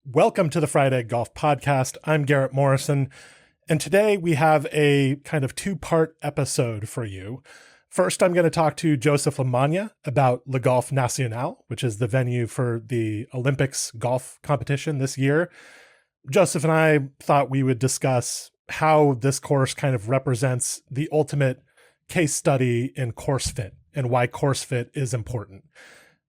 Welcome to the Fried Egg Golf Podcast. I'm Garrett Morrison, and today we have a kind of two-part episode for you. First, I'm going to talk to Joseph LaMagna about Le Golf National, which is the venue for the Olympics golf competition this year. Joseph and I thought we would discuss how this course kind of represents the ultimate case study in course fit and why course fit is important.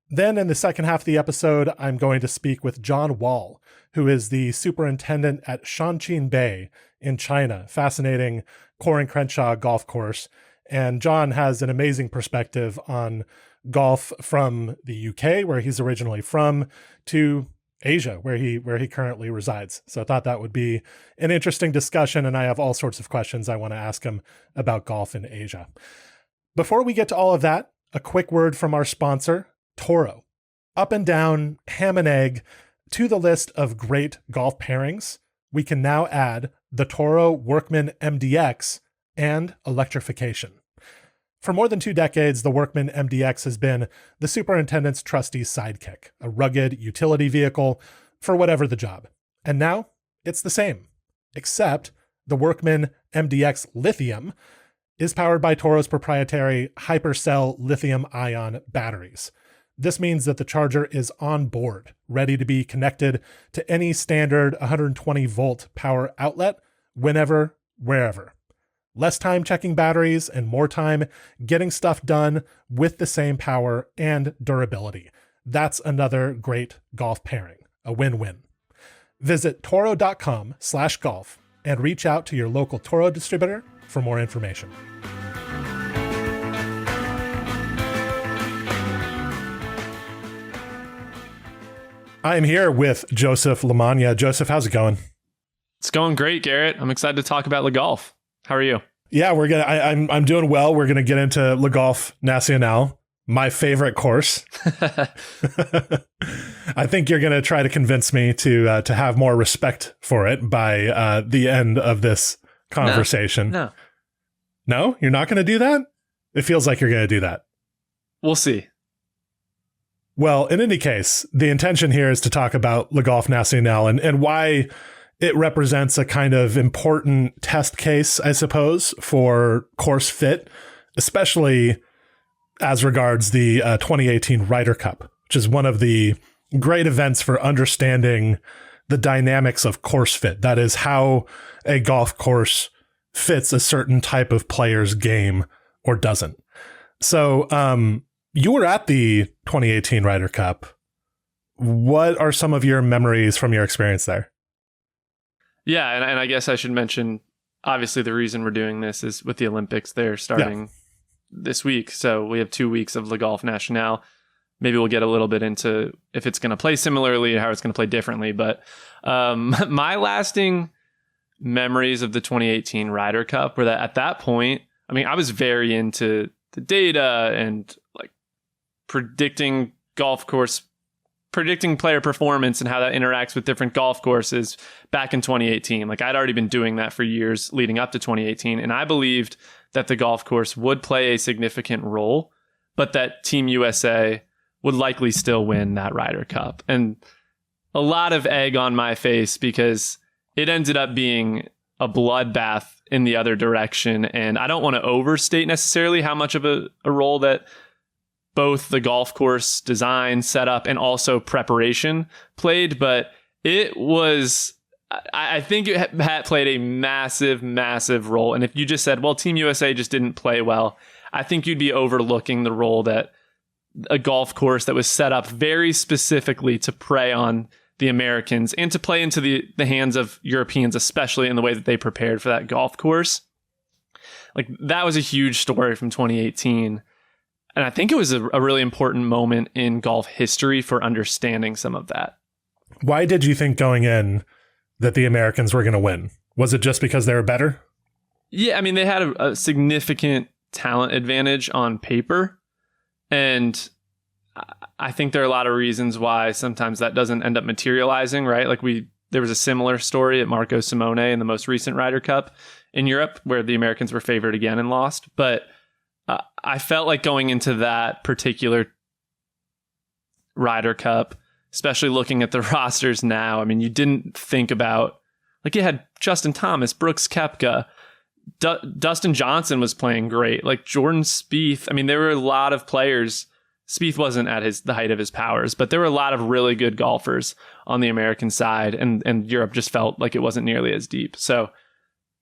Then in the second half of the episode, I'm going to speak with Jon Wall, who is the superintendent at Shanqin Bay in China, fascinating Core and Crenshaw golf course. And Jon has an amazing perspective on golf from the UK, where he's originally from, to Asia, where he currently resides. So I thought that would be an interesting discussion, and I have all sorts of questions I want to ask him about golf in Asia. Before we get to all of that, a quick word from our sponsor, Toro. Up and down, ham and egg, to the list of great golf pairings, we can now add the Toro Workman MDX and electrification. For more than 2 decades, the Workman MDX has been the superintendent's trusty sidekick, a rugged utility vehicle for whatever the job. And now it's the same, except the Workman MDX Lithium is powered by Toro's proprietary Hypercell lithium-ion batteries. This means that the charger is on board, ready to be connected to any standard 120-volt power outlet, whenever, wherever. Less time checking batteries and more time getting stuff done with the same power and durability. That's another great golf pairing, a win-win. Visit toro.com/golf and reach out to your local Toro distributor for more information. I'm here with Joseph LaMagna. Joseph, how's it going? It's going great, Garrett. I'm excited to talk about Le Golf. How are you? Yeah, I'm doing well. We're gonna get into Le Golf National, my favorite course. I think you're gonna try to convince me to have more respect for it by the end of this conversation. No, you're not gonna do that? It feels like you're gonna do that. We'll see. Well, in any case, the intention here is to talk about Le Golf National and why it represents a kind of important test case, I suppose, for course fit, especially as regards the 2018 Ryder Cup, which is one of the great events for understanding the dynamics of course fit. That is how a golf course fits a certain type of player's game or doesn't. So, you were at the 2018 Ryder Cup. What are some of your memories from your experience there? Yeah, and I guess I should mention, obviously, the reason we're doing this is with the Olympics. They're starting this week, so we have 2 weeks of Le Golf National. Maybe we'll get a little bit into if it's going to play similarly or how it's going to play differently. But my lasting memories of the 2018 Ryder Cup were that at that point, I mean, I was very into the data and like predicting player performance and how that interacts with different golf courses back in 2018. Like I'd already been doing that for years leading up to 2018. And I believed that the golf course would play a significant role, but that Team USA would likely still win that Ryder Cup. And a lot of egg on my face because it ended up being a bloodbath in the other direction. And I don't want to overstate necessarily how much of a role that both the golf course design, setup, and also preparation played, but it was, I think it had played a massive, massive role. And if you just said, well, Team USA just didn't play well, I think you'd be overlooking the role that a golf course that was set up very specifically to prey on the Americans and to play into the hands of Europeans, especially in the way that they prepared for that golf course. Like that was a huge story from 2018. And I think it was a really important moment in golf history for understanding some of that. Why did you think going in that the Americans were going to win? Was it just because they were better? Yeah, I mean, they had a significant talent advantage on paper. And I think there are a lot of reasons why sometimes that doesn't end up materializing, right? Like there was a similar story at Marco Simone in the most recent Ryder Cup in Europe where the Americans were favored again and lost. But I felt like going into that particular Ryder Cup, especially looking at the rosters now. I mean, you didn't think about, like, you had Justin Thomas, Brooks Koepka, Dustin Johnson was playing great, like Jordan Spieth. I mean, there were a lot of players. Spieth wasn't at the height of his powers, but there were a lot of really good golfers on the American side, and Europe just felt like it wasn't nearly as deep. So,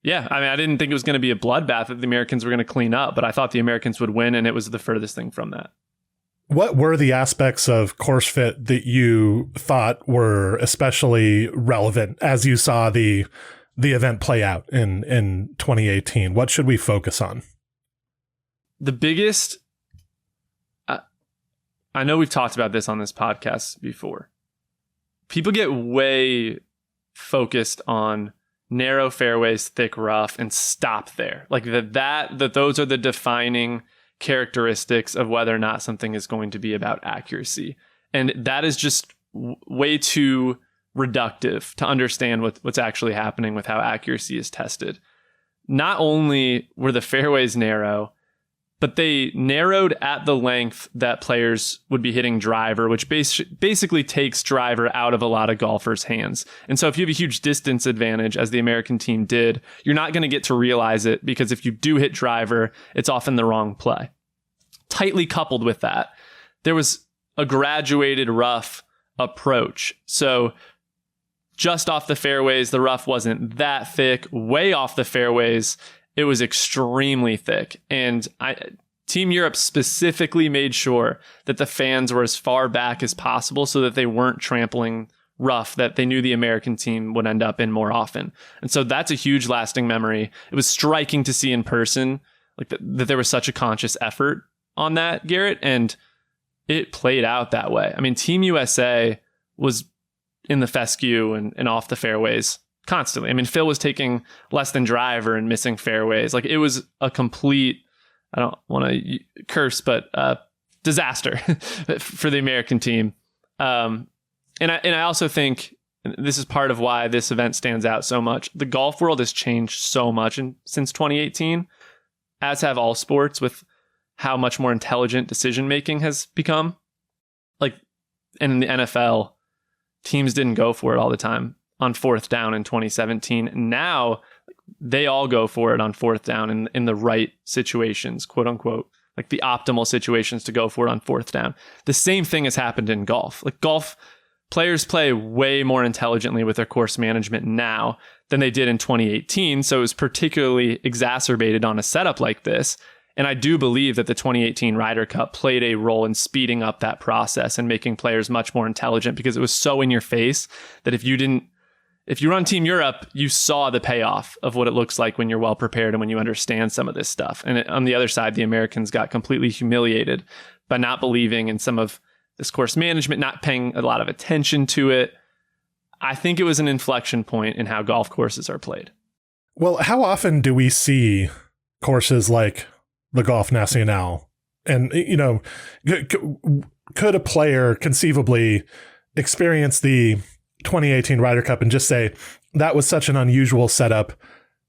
yeah, I mean, I didn't think it was going to be a bloodbath that the Americans were going to clean up, but I thought the Americans would win, and it was the furthest thing from that. What were the aspects of course fit that you thought were especially relevant as you saw the event play out in 2018? What should we focus on? The biggest, I know we've talked about this on this podcast before. People get way focused on narrow fairways, thick rough, and stop there. Like that those are the defining characteristics of whether or not something is going to be about accuracy. And that is just way too reductive to understand what's actually happening with how accuracy is tested. Not only were the fairways narrow, but they narrowed at the length that players would be hitting driver, which basically takes driver out of a lot of golfers' hands. And so if you have a huge distance advantage, as the American team did, you're not going to get to realize it, because if you do hit driver, it's often the wrong play. Tightly coupled with that, there was a graduated rough approach. So just off the fairways, the rough wasn't that thick. Way off the fairways, it was extremely thick. And Team Europe specifically made sure that the fans were as far back as possible so that they weren't trampling rough that they knew the American team would end up in more often. And so that's a huge lasting memory. It was striking to see in person, like that there was such a conscious effort on that, Garrett, and it played out that way. I mean, Team USA was in the fescue and off the fairways constantly. I mean, Phil was taking less than driver and missing fairways. Like, it was a complete, I don't want to curse, but disaster for the American team. And I also think, and this is part of why this event stands out so much, the golf world has changed so much since 2018, as have all sports, with how much more intelligent decision making has become. Like, in the NFL, teams didn't go for it all the time on fourth down in 2017. Now they all go for it on fourth down in the right situations, quote unquote, like the optimal situations to go for it on fourth down. The same thing has happened in golf. Like, golf players play way more intelligently with their course management now than they did in 2018. So it was particularly exacerbated on a setup like this. And I do believe that the 2018 Ryder Cup played a role in speeding up that process and making players much more intelligent, because it was so in your face that if you run Team Europe, you saw the payoff of what it looks like when you're well prepared and when you understand some of this stuff. And on the other side, the Americans got completely humiliated by not believing in some of this course management, not paying a lot of attention to it. I think it was an inflection point in how golf courses are played. Well, how often do we see courses like the Golf Nacional? And, you know, could a player conceivably experience the 2018 Ryder Cup and just say, that was such an unusual setup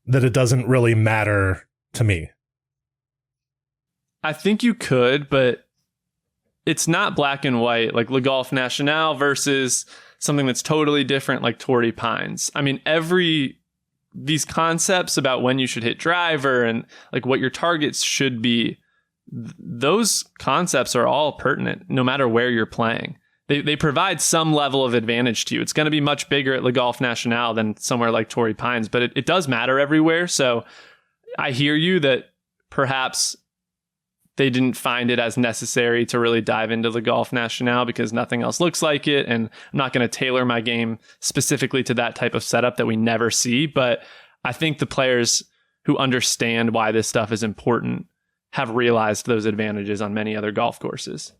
that it doesn't really matter to me? I think you could, but it's not black and white, like Le Golf National versus something that's totally different, like Torrey Pines. I mean, these concepts about when you should hit driver and like what your targets should be, those concepts are all pertinent no matter where you're playing. They provide some level of advantage to you. It's going to be much bigger at Le Golf National than somewhere like Torrey Pines, but it does matter everywhere. So I hear you that perhaps they didn't find it as necessary to really dive into the Golf National because nothing else looks like it. And I'm not going to tailor my game specifically to that type of setup that we never see. But I think the players who understand why this stuff is important have realized those advantages on many other golf courses.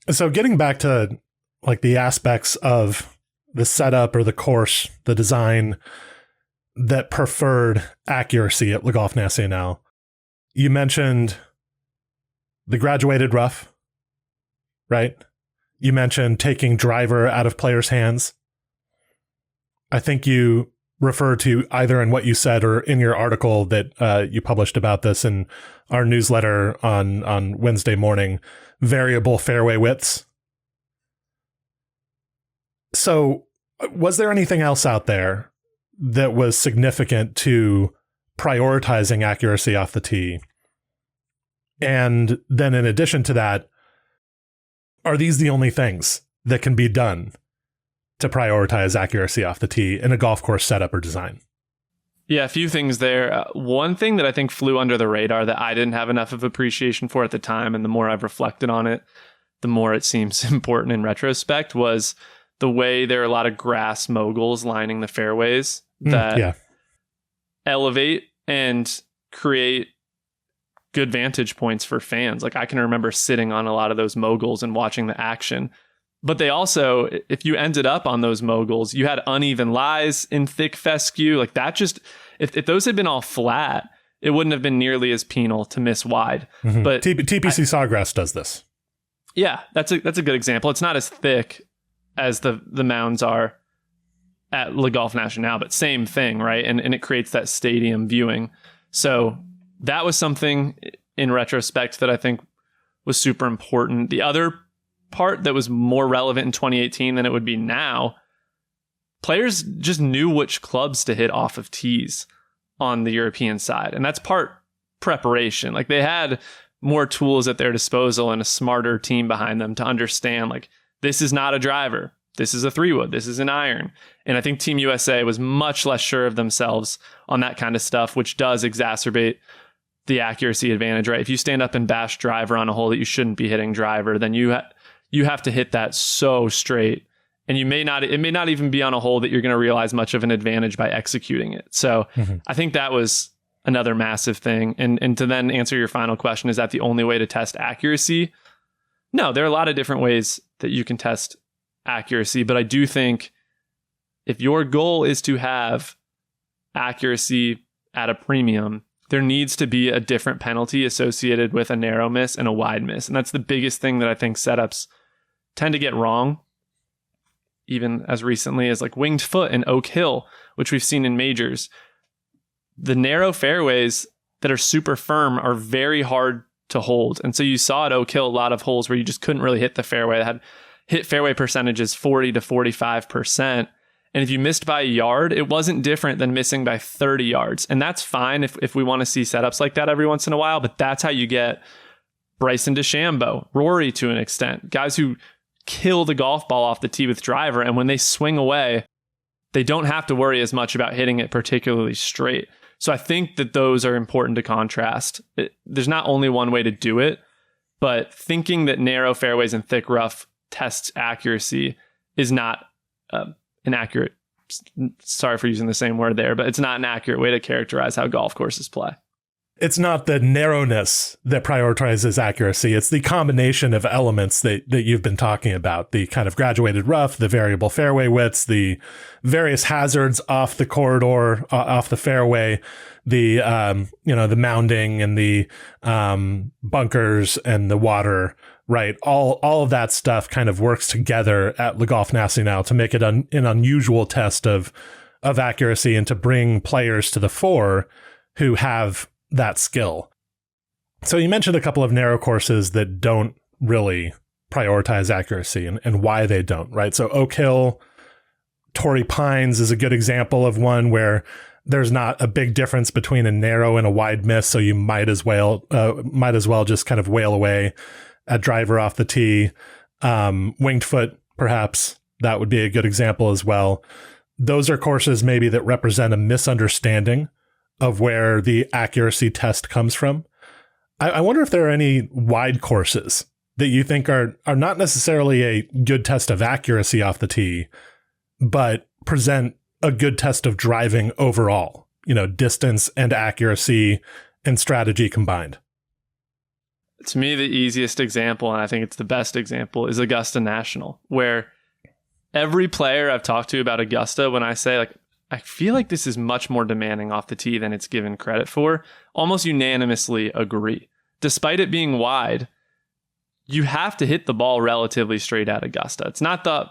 So getting back to like the aspects of the setup or the course, the design that preferred accuracy at Le Golf Nacional, you mentioned the graduated rough, right? You mentioned taking driver out of players' hands. I think you refer to either in what you said or in your article that you published about this in our newsletter on Wednesday morning, variable fairway widths. So was there anything else out there that was significant to prioritizing accuracy off the tee? And then in addition to that, are these the only things that can be done to prioritize accuracy off the tee in a golf course setup or design? Yeah, a few things there. One thing that I think flew under the radar that I didn't have enough of appreciation for at the time, and the more I've reflected on it, the more it seems important in retrospect, was the way there are a lot of grass moguls lining the fairways that elevate and create good vantage points for fans. Like I can remember sitting on a lot of those moguls and watching the action. But they also, if you ended up on those moguls, you had uneven lies in thick fescue. Like that just, if those had been all flat, it wouldn't have been nearly as penal to miss wide. Mm-hmm. But TPC Sawgrass does this. Yeah, that's a good example. It's not as thick as the mounds are at Le Golf National, but same thing, right? And it creates that stadium viewing. So that was something in retrospect that I think was super important. The other part that was more relevant in 2018 than it would be now, players just knew which clubs to hit off of tees on the European side. And that's part preparation. Like they had more tools at their disposal and a smarter team behind them to understand, like, this is not a driver. This is a 3-wood. This is an iron. And I think Team USA was much less sure of themselves on that kind of stuff, which does exacerbate the accuracy advantage, right? If you stand up and bash driver on a hole that you shouldn't be hitting driver, then you have to hit that so straight. And it may not even be on a hole that you're going to realize much of an advantage by executing it. So I think that was another massive thing. And to then answer your final question, is that the only way to test accuracy? No, there are a lot of different ways that you can test accuracy, but I do think if your goal is to have accuracy at a premium, there needs to be a different penalty associated with a narrow miss and a wide miss. And that's the biggest thing that I think setups tend to get wrong, even as recently as like Winged Foot and Oak Hill, which we've seen in majors. The narrow fairways that are super firm are very hard to hold. And so you saw at Oak Hill a lot of holes where you just couldn't really hit the fairway. They had hit fairway percentages 40 to 45%. And if you missed by a yard, it wasn't different than missing by 30 yards. And that's fine if we want to see setups like that every once in a while, but that's how you get Bryson DeChambeau, Rory to an extent, guys who kill the golf ball off the tee with driver. And when they swing away, they don't have to worry as much about hitting it particularly straight. So I think that those are important to contrast. There's not only one way to do it, but thinking that narrow fairways and thick rough tests accuracy is not an accurate, sorry for using the same word there, but it's not an accurate way to characterize how golf courses play. It's not the narrowness that prioritizes accuracy. It's the combination of elements that you've been talking about, the kind of graduated rough, the variable fairway widths, the various hazards off the corridor, off the fairway, the, the mounding and the bunkers and the water, right? All of that stuff kind of works together at Le Golf National to make it an unusual test of accuracy and to bring players to the fore who have that skill. So you mentioned a couple of narrow courses that don't really prioritize accuracy and why they don't, right? So Oak Hill, Torrey Pines is a good example of one where there's not a big difference between a narrow and a wide miss, so you might as well just kind of wail away at driver off the tee. Winged Foot, perhaps, that would be a good example as well. Those are courses maybe that represent a misunderstanding of where the accuracy test comes from. I wonder if there are any wide courses that you think are not necessarily a good test of accuracy off the tee, but present a good test of driving overall, distance and accuracy and strategy combined. To me, the easiest example, and I think it's the best example, is Augusta National, where every player I've talked to about Augusta, when I say, like, I feel like this is much more demanding off the tee than it's given credit for, almost unanimously agree. Despite it being wide, you have to hit the ball relatively straight at Augusta. It's not the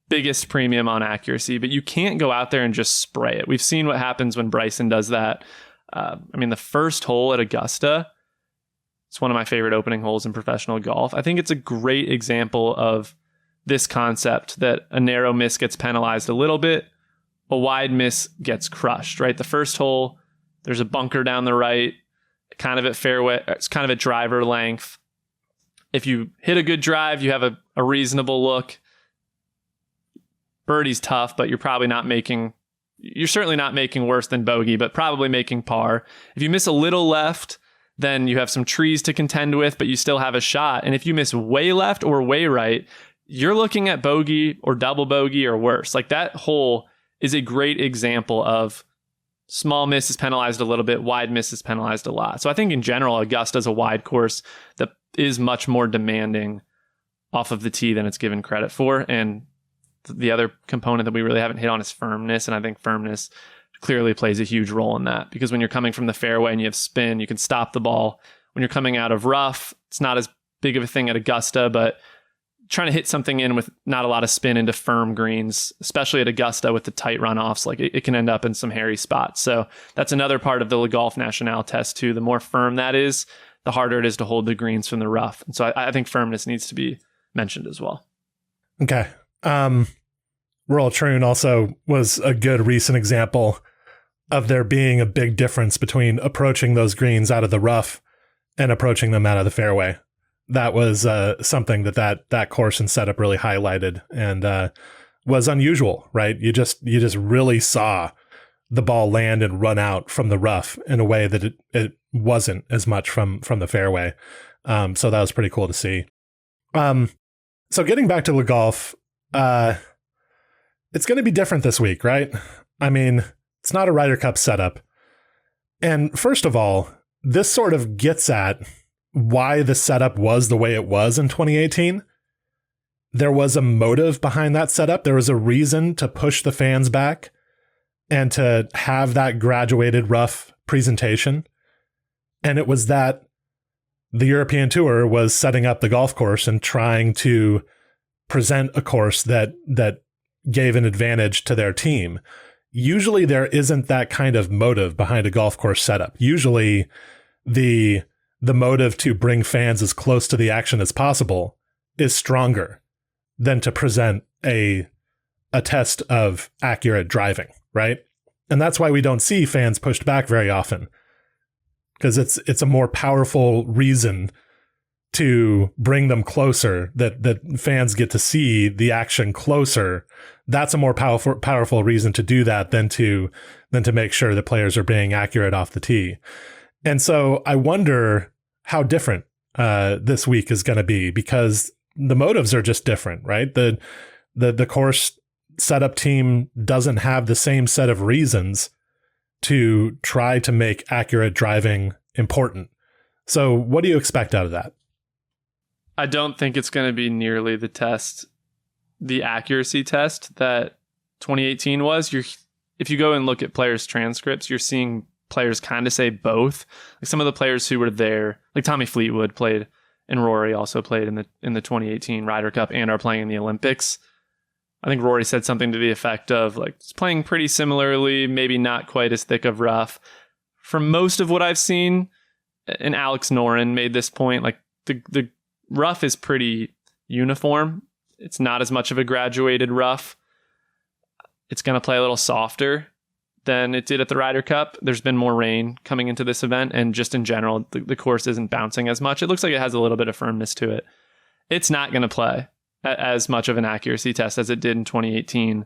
biggest premium on accuracy, but you can't go out there and just spray it. We've seen what happens when Bryson does that. The first hole at Augusta, it's one of my favorite opening holes in professional golf. I think it's a great example of this concept that a narrow miss gets penalized a little bit, a wide miss gets crushed, right? The first hole, there's a bunker down the right, kind of at fairway, it's kind of at driver length. If you hit a good drive, you have a reasonable look. Birdie's tough, but you're certainly not making worse than bogey, but probably making par. If you miss a little left, then you have some trees to contend with, but you still have a shot. And if you miss way left or way right, you're looking at bogey or double bogey or worse. Like, that hole is a great example of small miss is penalized a little bit, wide miss is penalized a lot. So I think in general, Augusta's a wide course that is much more demanding off of the tee than it's given credit for. And the other component that we really haven't hit on is firmness. And I think firmness clearly plays a huge role in that, because when you're coming from the fairway and you have spin, you can stop the ball. When you're coming out of rough, it's not as big of a thing at Augusta, but trying to hit something in with not a lot of spin into firm greens, especially at Augusta with the tight runoffs, like it can end up in some hairy spots. So that's another part of the Le Golf National test too. The more firm that is, the harder it is to hold the greens from the rough. And so I think firmness needs to be mentioned as well. Okay. Royal Troon also was a good recent example of there being a big difference between approaching those greens out of the rough and approaching them out of the fairway. That was something that course and setup really highlighted, and was unusual, right? You just really saw the ball land and run out from the rough in a way that it wasn't as much from the fairway. So that was pretty cool to see. So getting back to Le Golf, it's going to be different this week, right? I mean, it's not a Ryder Cup setup. And first of all, this sort of gets at why the setup was the way it was in 2018. There was a motive behind that setup. There was a reason to push the fans back and to have that graduated rough presentation. And it was that the European Tour was setting up the golf course and trying to present a course that gave an advantage to their team. Usually there isn't that kind of motive behind a golf course setup. Usually the motive to bring fans as close to the action as possible is stronger than to present a test of accurate driving, right? And that's why we don't see fans pushed back very often, because it's a more powerful reason to bring them closer, that fans get to see the action closer. That's a more powerful reason to do that than to make sure that players are being accurate off the tee. And so I wonder how different this week is going to be, because the motives are just different, right? The course setup team doesn't have the same set of reasons to try to make accurate driving important. So what do you expect out of that? I don't think it's going to be nearly the accuracy test that 2018 was. If you go and look at players' transcripts, you're seeing players kind of say both. Like some of the players who were there, like Tommy Fleetwood played, and Rory also played in the 2018 Ryder Cup and are playing in the Olympics. I think Rory said something to the effect of, like, it's playing pretty similarly, maybe not quite as thick of rough. From most of what I've seen, and Alex Noren made this point, like the rough is pretty uniform. It's not as much of a graduated rough. It's going to play a little softer than it did at the Ryder Cup. There's been more rain coming into this event, and just in general, the course isn't bouncing as much. It looks like it has a little bit of firmness to it. It's not going to play as much of an accuracy test as it did in 2018.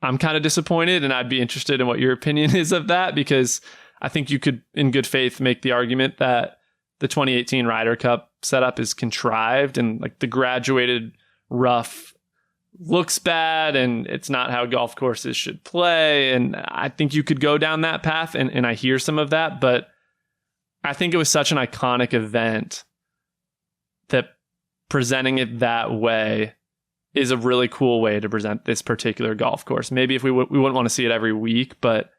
I'm kind of disappointed, and I'd be interested in what your opinion is of that, because I think you could, in good faith, make the argument that the 2018 Ryder Cup setup is contrived, and like the graduated rough looks bad, and it's not how golf courses should play. And I think you could go down that path, and I hear some of that, but I think it was such an iconic event that presenting it that way is a really cool way to present this particular golf course. Maybe if we wouldn't want to see it every week, but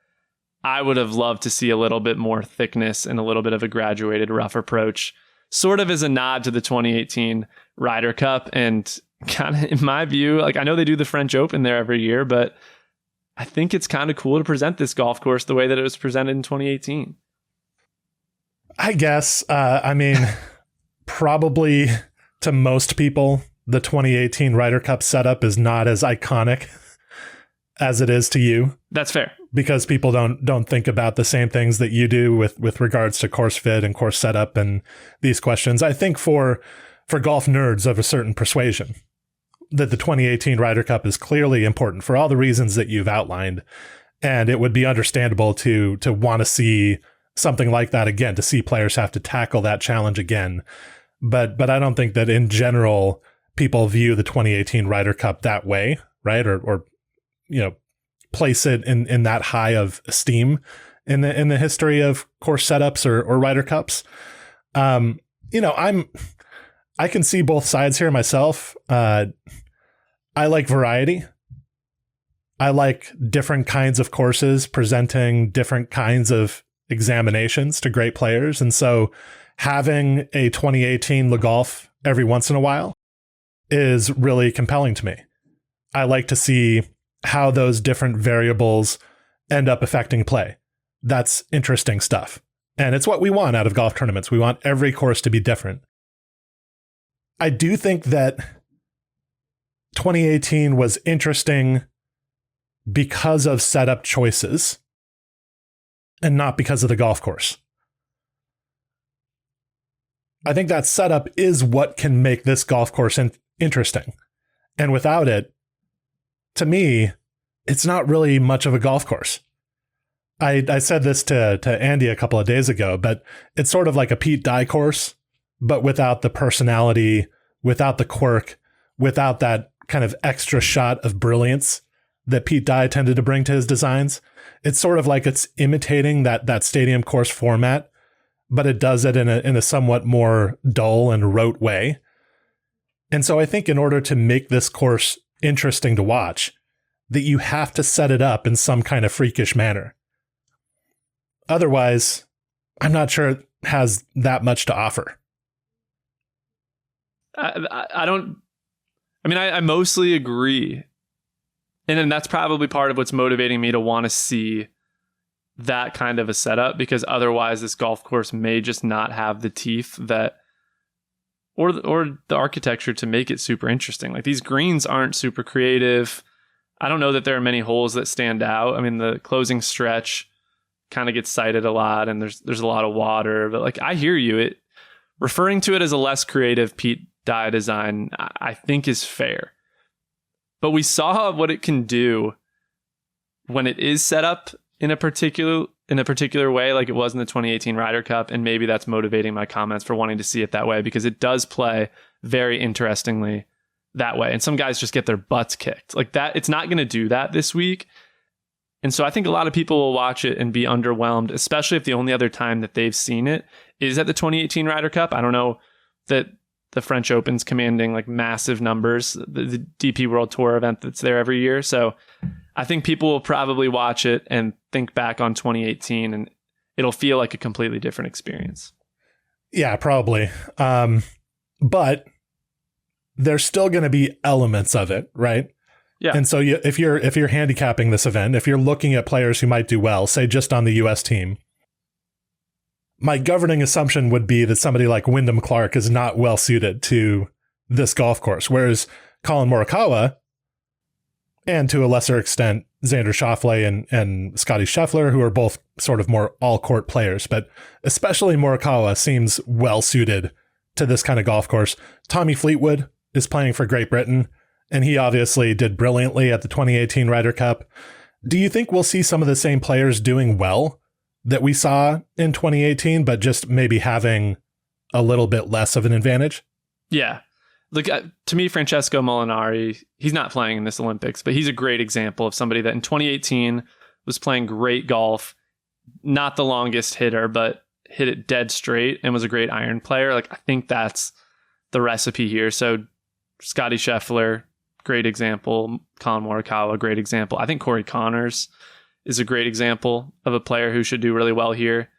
I would have loved to see a little bit more thickness and a little bit of a graduated rough approach, sort of as a nod to the 2018 Ryder Cup. And kind of, in my view, like, I know they do the French Open there every year, but I think it's kind of cool to present this golf course the way that it was presented in 2018. I guess, I mean, probably to most people, the 2018 Ryder Cup setup is not as iconic as it is to you. That's fair. Because people don't think about the same things that you do with regards to course fit and course setup and these questions. I think for golf nerds of a certain persuasion, that the 2018 Ryder Cup is clearly important for all the reasons that you've outlined. And it would be understandable to want to see something like that again, to see players have to tackle that challenge again. But I don't think that in general, people view the 2018 Ryder Cup that way, right? Or place it in that high of esteem in the history of course setups or Ryder Cups. I can see both sides here myself. I like variety. I like different kinds of courses presenting different kinds of examinations to great players. And so having a 2018 Le Golf every once in a while is really compelling to me. I like to see how those different variables end up affecting play. That's interesting stuff. And it's what we want out of golf tournaments. We want every course to be different. I do think that 2018 was interesting because of setup choices and not because of the golf course. I think that setup is what can make this golf course interesting. And without it, to me, it's not really much of a golf course. I said this to Andy a couple of days ago, but it's sort of like a Pete Dye course, but without the personality, without the quirk, without that kind of extra shot of brilliance that Pete Dye tended to bring to his designs. It's sort of like it's imitating that stadium course format, but it does it in a somewhat more dull and rote way. And so I think in order to make this course interesting to watch, that you have to set it up in some kind of freakish manner. Otherwise, I'm not sure it has that much to offer. I mostly agree. And then that's probably part of what's motivating me to want to see that kind of a setup, because otherwise this golf course may just not have the teeth that or the architecture to make it super interesting. Like, these greens aren't super creative. I don't know that there are many holes that stand out. I mean, the closing stretch kind of gets cited a lot, and there's a lot of water, but like, I hear you. Referring to it as a less creative Pete Dye design, I think is fair. But we saw what it can do when it is set up in a particular way, like it was in the 2018 Ryder Cup, and maybe that's motivating my comments for wanting to see it that way, because it does play very interestingly that way. And some guys just get their butts kicked like that. It's not going to do that this week. And so I think a lot of people will watch it and be underwhelmed, especially if the only other time that they've seen it is at the 2018 Ryder Cup. I don't know that the French Open's commanding like massive numbers, the DP World Tour event that's there every year. So I think people will probably watch it and think back on 2018, and it'll feel like a completely different experience. Yeah, probably. But there's still going to be elements of it, right? Yeah. And so if you're handicapping this event, if you're looking at players who might do well, say just on the US team, my governing assumption would be that somebody like Wyndham Clark is not well suited to this golf course, whereas Colin Morikawa, and to a lesser extent Xander Schauffele and Scotty Scheffler, who are both sort of more all-court players, but especially Morikawa seems well suited to this kind of golf course. Tommy Fleetwood is playing for Great Britain, and he obviously did brilliantly at the 2018 Ryder Cup. Do you think we'll see some of the same players doing well that we saw in 2018, but just maybe having a little bit less of an advantage? Yeah. Look, to me, Francesco Molinari, he's not playing in this Olympics, but he's a great example of somebody that in 2018 was playing great golf, not the longest hitter, but hit it dead straight and was a great iron player. Like, I think that's the recipe here. So Scotty Scheffler, great example. Colin Morikawa, great example. I think Corey Connors is a great example of a player who should do really well here.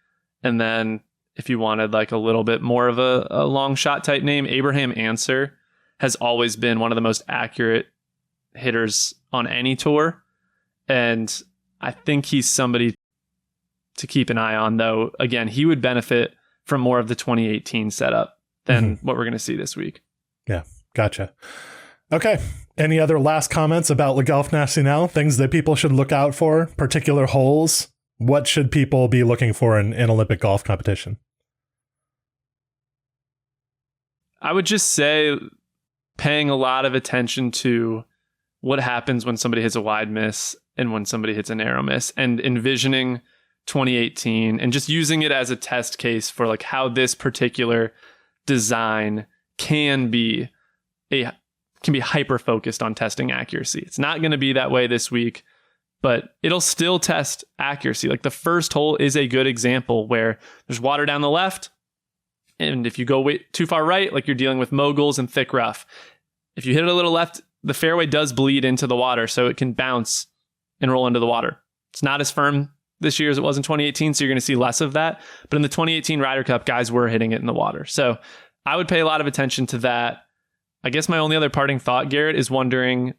And then if you wanted like a little bit more of a long shot type name, Abraham Ancer has always been one of the most accurate hitters on any tour. And I think he's somebody to keep an eye on, though. Again, he would benefit from more of the 2018 setup than what we're going to see this week. Yeah. Gotcha. Okay. Any other last comments about Le Golf National? Things that people should look out for? Particular holes? What should people be looking for in Olympic golf competition? I would just say paying a lot of attention to what happens when somebody hits a wide miss and when somebody hits a narrow miss, and envisioning 2018 and just using it as a test case for like how this particular design can be hyper focused on testing accuracy. It's not going to be that way this week, but it'll still test accuracy. Like the first hole is a good example where there's water down the left, and if you go way too far right, like you're dealing with moguls and thick rough. If you hit it a little left, the fairway does bleed into the water, so it can bounce and roll into the water. It's not as firm this year as it was in 2018, so you're going to see less of that. But in the 2018 Ryder Cup, guys were hitting it in the water. So I would pay a lot of attention to that. I guess my only other parting thought, Garrett, is wondering,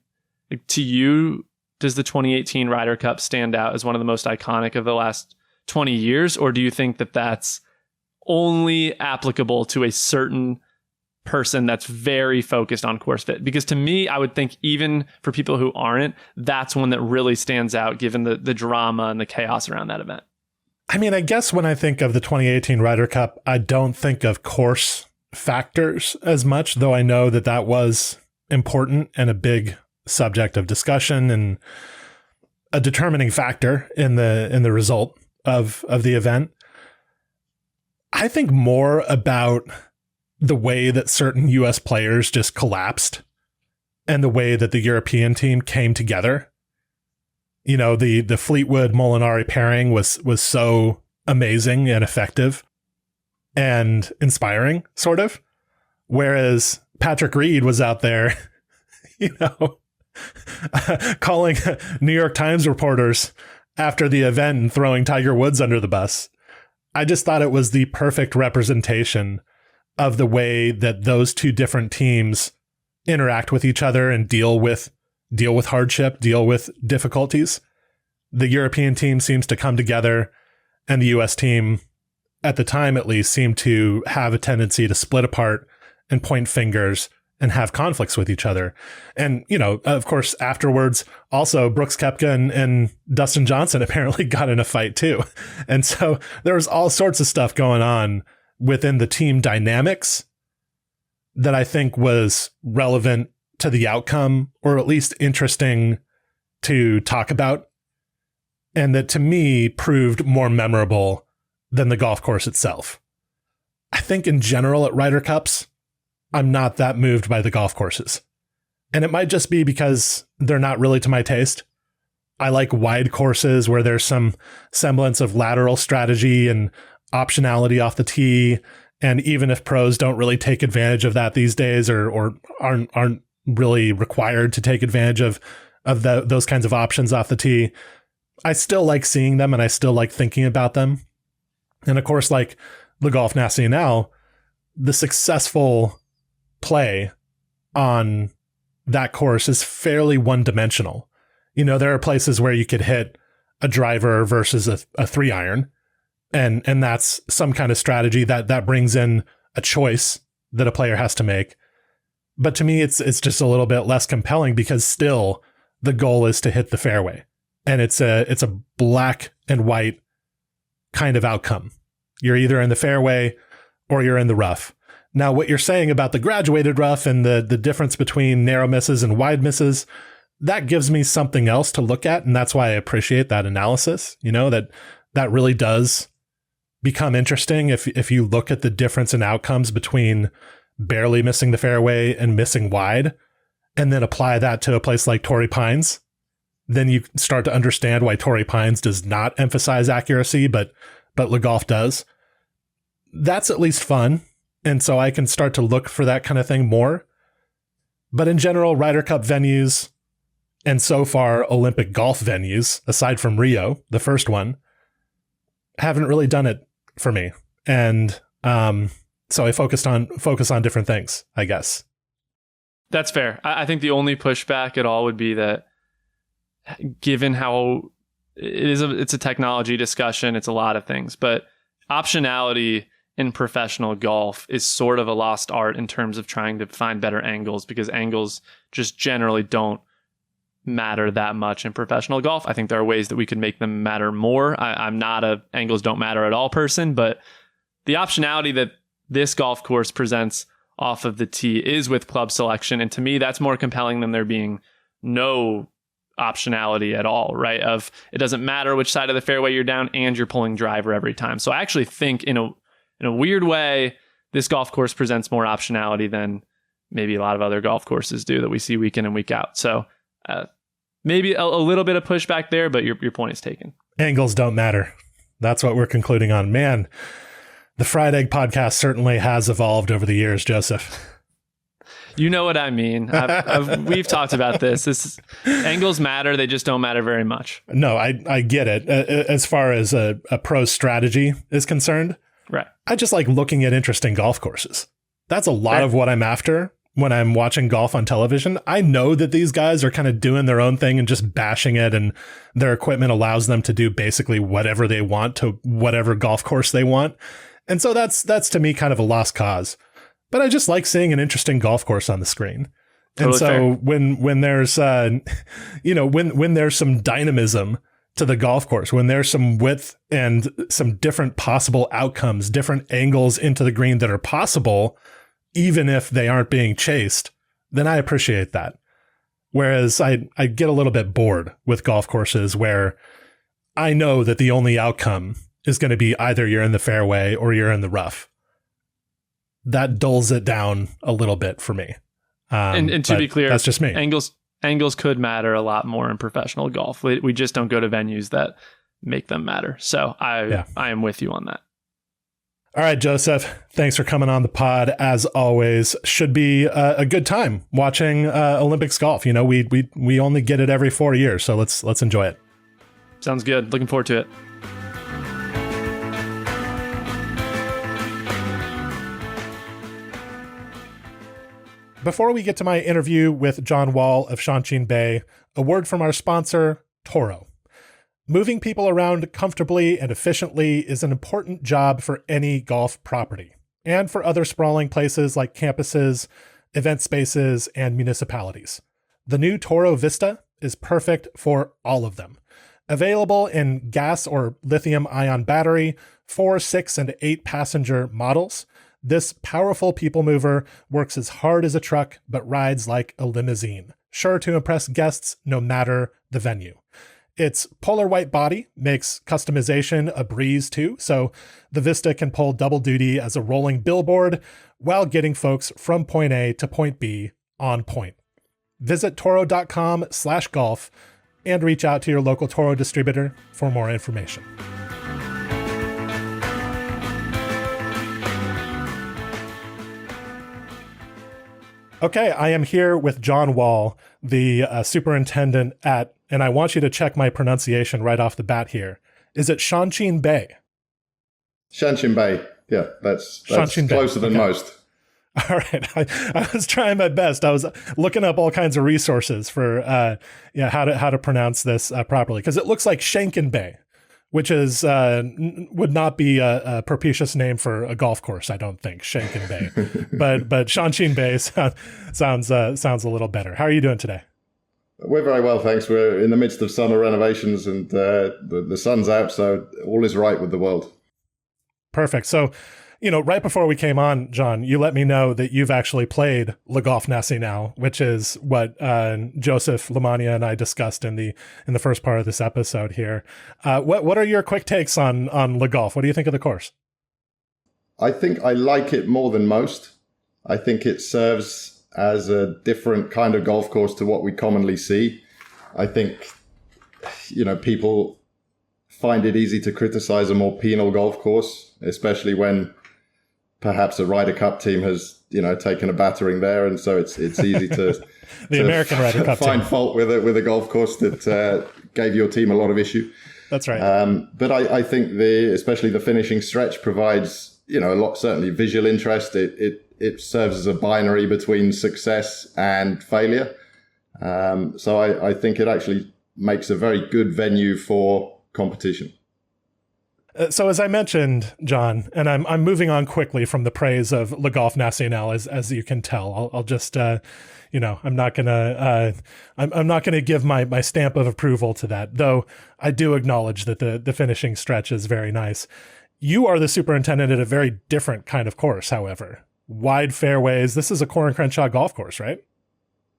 to you, does the 2018 Ryder Cup stand out as one of the most iconic of the last 20 years? Or do you think that that's only applicable to a certain person that's very focused on course fit? Because to me, I would think even for people who aren't, that's one that really stands out given the drama and the chaos around that event. I mean, I guess when I think of the 2018 Ryder Cup, I don't think of course factors as much, though I know that that was important and a big subject of discussion and a determining factor in the result of the event. I think more about the way that certain US players just collapsed and the way that the European team came together. You know, the Fleetwood Molinari pairing was so amazing and effective and inspiring, sort of. Whereas Patrick Reed was out there, calling New York Times reporters after the event and throwing Tiger Woods under the bus. I just thought it was the perfect representation of the way that those two different teams interact with each other and deal with hardship, deal with difficulties. The European team seems to come together, and the US team, at the time at least, seemed to have a tendency to split apart and point fingers and have conflicts with each other. And, of course, afterwards, also Brooks Koepka and Dustin Johnson apparently got in a fight too. And so there was all sorts of stuff going on within the team dynamics that I think was relevant to the outcome, or at least interesting to talk about, and that to me proved more memorable than the golf course itself. I think in general at Ryder Cups, I'm not that moved by the golf courses. And it might just be because they're not really to my taste. I like wide courses where there's some semblance of lateral strategy and optionality off the tee. And even if pros don't really take advantage of that these days, or aren't really required to take advantage of those kinds of options off the tee, I still like seeing them and I still like thinking about them. And of course, like Le Golf National, the successful play on that course is fairly one-dimensional. There are places where you could hit a driver versus a 3-iron, and that's some kind of strategy that brings in a choice that a player has to make. But to me, it's just a little bit less compelling because still the goal is to hit the fairway, and it's a black and white kind of outcome. You're either in the fairway or you're in the rough. Now, what you're saying about the graduated rough and the difference between narrow misses and wide misses, that gives me something else to look at. And that's why I appreciate that analysis, that really does become interesting if you look at the difference in outcomes between barely missing the fairway and missing wide, and then apply that to a place like Torrey Pines. Then you start to understand why Torrey Pines does not emphasize accuracy, but Le Golf does. That's at least fun. And so I can start to look for that kind of thing more. But in general, Ryder Cup venues, and so far Olympic golf venues, aside from Rio, the first one, haven't really done it for me. And so I focus on different things, I guess. That's fair. I think the only pushback at all would be that, given how it's a technology discussion, it's a lot of things, but optionality in professional golf is sort of a lost art in terms of trying to find better angles, because angles just generally don't matter that much in professional golf. I think there are ways that we could make them matter more. I'm not a angles don't matter at all person, but the optionality that this golf course presents off of the tee is with club selection. And to me, that's more compelling than there being no optionality at all, right? Of it doesn't matter which side of the fairway you're down and you're pulling driver every time. So I actually think in a weird way, this golf course presents more optionality than maybe a lot of other golf courses do that we see week in and week out. So maybe a little bit of pushback there, but your point is taken. Angles don't matter. That's what we're concluding on. Man, the Fried Egg podcast certainly has evolved over the years, Joseph. You know what I mean. We've talked about this. Angles matter. They just don't matter very much. No, I get it. As far as a pro strategy is concerned, right? I just like looking at interesting golf courses. That's a lot of what I'm after when I'm watching golf on television. I know that these guys are kind of doing their own thing and just bashing it, and their equipment allows them to do basically whatever they want to whatever golf course they want. And so that's to me kind of a lost cause. But I just like seeing an interesting golf course on the screen. And totally so fair. when there's when there's some dynamism to the golf course, when there's some width and some different possible outcomes, different angles into the green that are possible, even if they aren't being chased, then I appreciate that. Whereas I get a little bit bored with golf courses where I know that the only outcome is going to be either you're in the fairway or you're in the rough. That dulls it down a little bit for me. And to be clear, that's just me. Angles could matter a lot more in professional golf. We just don't go to venues that make them matter. So I am with you on that. All right, Joseph, thanks for coming on the pod. As always, should be a good time watching Olympics golf. You know, we only get it every 4 years, so let's enjoy it. Sounds good. Looking forward to it. Before we get to my interview with Jon Wall of Shanqin Bay, a word from our sponsor, Toro. Moving people around comfortably and efficiently is an important job for any golf property, and for other sprawling places like campuses, event spaces, and municipalities. The new Toro Vista is perfect for all of them. Available in gas or lithium-ion battery, 4, 6, and 8 passenger models, this powerful people mover works as hard as a truck but rides like a limousine, sure to impress guests no matter the venue. Its polar white body makes customization a breeze too, so the Vista can pull double duty as a rolling billboard while getting folks from point A to point B on point. Visit toro.com/golf and reach out to your local Toro distributor for more information. Okay, I am here with Jon Wall, the superintendent at, and I want you to check my pronunciation right off the bat here. Is it Shanqin Bay? Shanqin Bay. Yeah, that's Shanqin Bay. Closer than most. All right. I was trying my best. I was looking up all kinds of resources for how to pronounce this properly, because it looks like Shanqin Bay, which is would not be a propitious name for a golf course, I don't think, Shanqin Bay. but Shanqin Bay sounds a little better. How are you doing today? We're very well, thanks. We're in the midst of summer renovations, and the sun's out, so all is right with the world. Perfect. So, right before we came on, Jon, you let me know that you've actually played Le Golf Nacional, which is what Joseph LaMagna and I discussed in the first part of this episode here. What are your quick takes on Le Golf? What do you think of the course? I think I like it more than most. I think it serves as a different kind of golf course to what we commonly see. I think, people find it easy to criticize a more penal golf course, especially when perhaps a Ryder Cup team has, taken a battering there, and so it's easy to American Ryder Cup find team. fault with a golf course that gave your team a lot of issue. That's right. But I think especially the finishing stretch provides, a lot, certainly visual interest. It serves as a binary between success and failure. So I think it actually makes a very good venue for competition. So as I mentioned, Jon, and I'm moving on quickly from the praise of Le Golf National, as you can tell. I'll just I'm not gonna give my stamp of approval to that, though I do acknowledge that the finishing stretch is very nice. You are the superintendent at a very different kind of course, however. Wide fairways. This is a Core and Crenshaw golf course, right?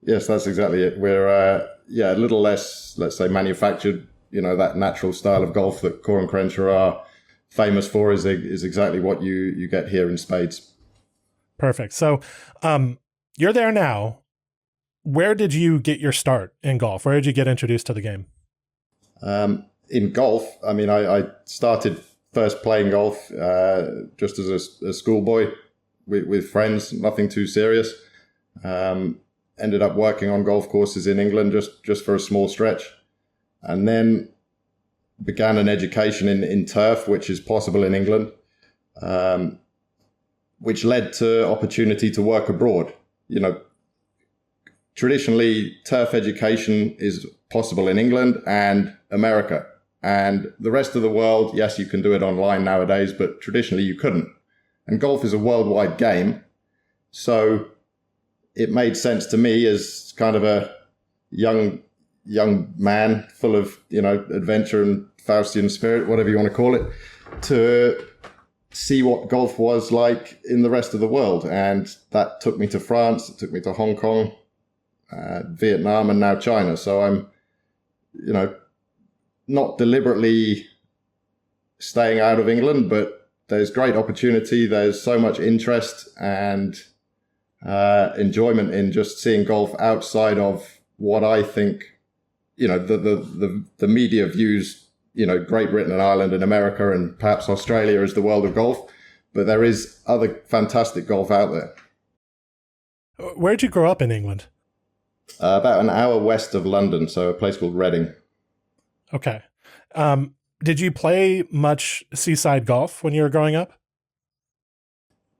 Yes, that's exactly it. We're a little less, let's say, manufactured. That natural style of golf that Core and Crenshaw are famous for is exactly what you get here in spades. Perfect. So you're there now. Where did you get your start in golf? Where did you get introduced to the game? In golf, I started first playing golf just as a schoolboy with friends, nothing too serious. Ended up working on golf courses in England just for a small stretch. And then began an education in turf, which is possible in England, which led to opportunity to work abroad. Traditionally, turf education is possible in England and America. And the rest of the world, yes, you can do it online nowadays, but traditionally you couldn't. And golf is a worldwide game. So it made sense to me as kind of a young man full of, adventure and Faustian spirit, whatever you want to call it, to see what golf was like in the rest of the world. And that took me to France, it took me to Hong Kong, Vietnam, and now China. So I'm, not deliberately staying out of England, but there's great opportunity. There's so much interest and enjoyment in just seeing golf outside of what I think, the media views, Great Britain and Ireland and America and perhaps Australia as the world of golf. But there is other fantastic golf out there. Where did you grow up in England? About an hour west of London, so a place called Reading. Okay. Did you play much seaside golf when you were growing up?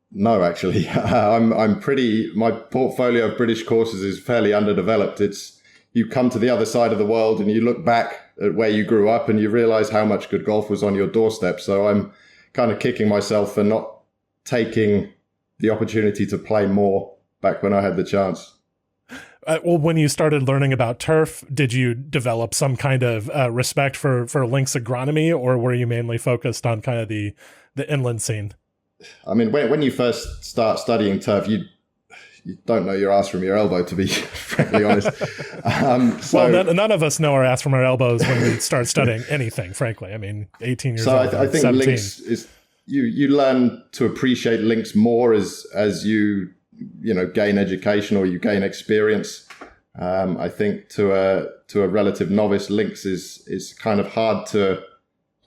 No, actually. My portfolio of British courses is fairly underdeveloped. You come to the other side of the world and you look back at where you grew up and you realize how much good golf was on your doorstep. So I'm kind of kicking myself for not taking the opportunity to play more back when I had the chance. Well, when you started learning about turf, did you develop some kind of respect for links agronomy, or were you mainly focused on kind of the inland scene? When you first start studying turf, you don't know your ass from your elbow, to be frankly honest. None of us know our ass from our elbows when we start studying anything, frankly. 18 years old. So I think 17. Links is you learn to appreciate links more as you gain education or you gain experience. I think to a relative novice, links is kind of hard to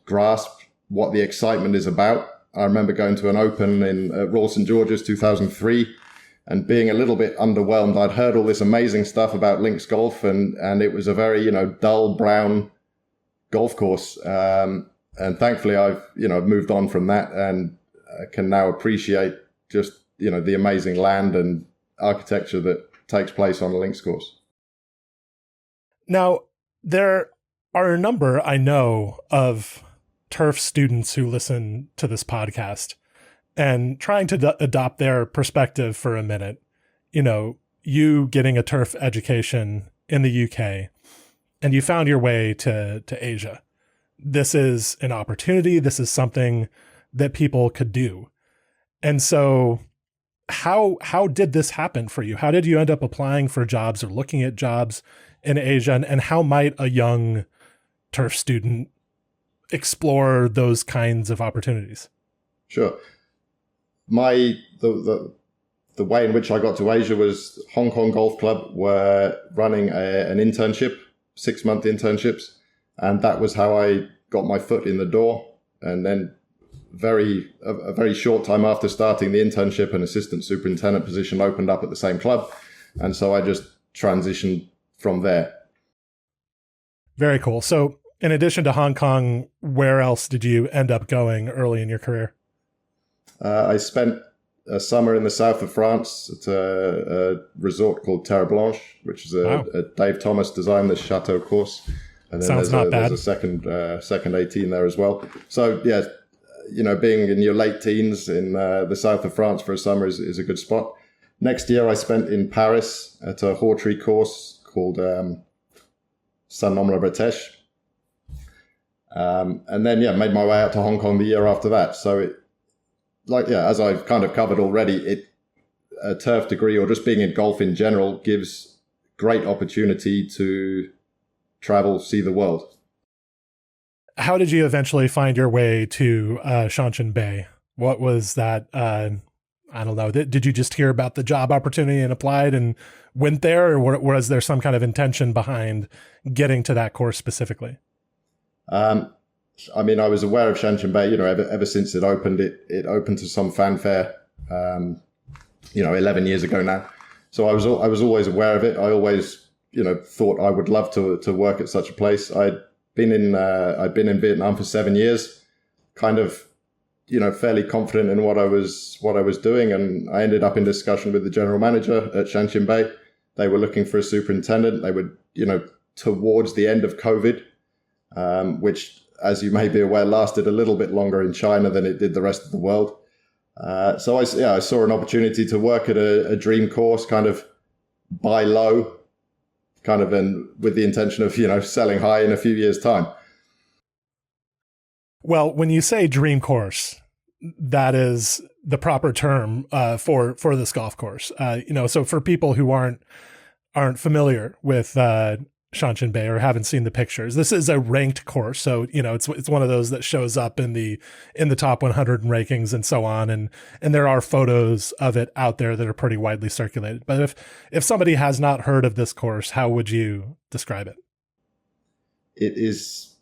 grasp what the excitement is about. I remember going to an Open in Royal St George's 2003 and being a little bit underwhelmed. I'd heard all this amazing stuff about links golf and it was a very, dull brown golf course. And thankfully I've moved on from that and can now appreciate just, the amazing land and architecture that takes place on a links course. Now, there are a number, I know, of turf students who listen to this podcast, and trying to adopt their perspective for a minute. You getting a turf education in the UK, and you found your way to Asia. This is an opportunity. This is something that people could do. And so how did this happen for you? How did you end up applying for jobs or looking at jobs in Asia? And how might a young turf student explore those kinds of opportunities? Sure. The way in which I got to Asia was Hong Kong Golf Club were running an internship, 6-month internships. And that was how I got my foot in the door. And then a very short time after starting the internship, an assistant superintendent position opened up at the same club. And so I just transitioned from there. Very cool. So in addition to Hong Kong, where else did you end up going early in your career? I spent a summer in the south of France at a resort called Terre Blanche, which is a Dave Thomas designed the Chateau course. And then Sounds not bad. There's a second 18 there as well. So yeah, being in your late teens in the south of France for a summer is a good spot. Next year, I spent in Paris at a hortory course called Saint-Nom-la-Bretèche. And then, made my way out to Hong Kong the year after that. So as I've kind of covered already, a turf degree or just being in golf in general gives great opportunity to travel, see the world. How did you eventually find your way to Shanqin Bay? What was that? I don't know. Did you just hear about the job opportunity and applied and went there, or was there some kind of intention behind getting to that course specifically? I was aware of Shanqin Bay, ever since it opened. It opened to some fanfare, 11 years ago now. So I was always aware of it. I always, thought I would love to work at such a place. I'd been in Vietnam for 7 years, kind of, fairly confident in what I was doing. And I ended up in discussion with the general manager at Shanqin Bay. They were looking for a superintendent. They were, towards the end of COVID, which, as you may be aware, lasted a little bit longer in China than it did the rest of the world. So I saw an opportunity to work at a dream course, kind of buy low, kind of, and with the intention of, selling high in a few years' time. Well, when you say dream course, that is the proper term for this golf course. So for people who aren't familiar with Shanqin Bay or haven't seen the pictures, this is a ranked course. So, it's one of those that shows up in the top 100 rankings and so on. And there are photos of it out there that are pretty widely circulated. But if somebody has not heard of this course, how would you describe it? It is,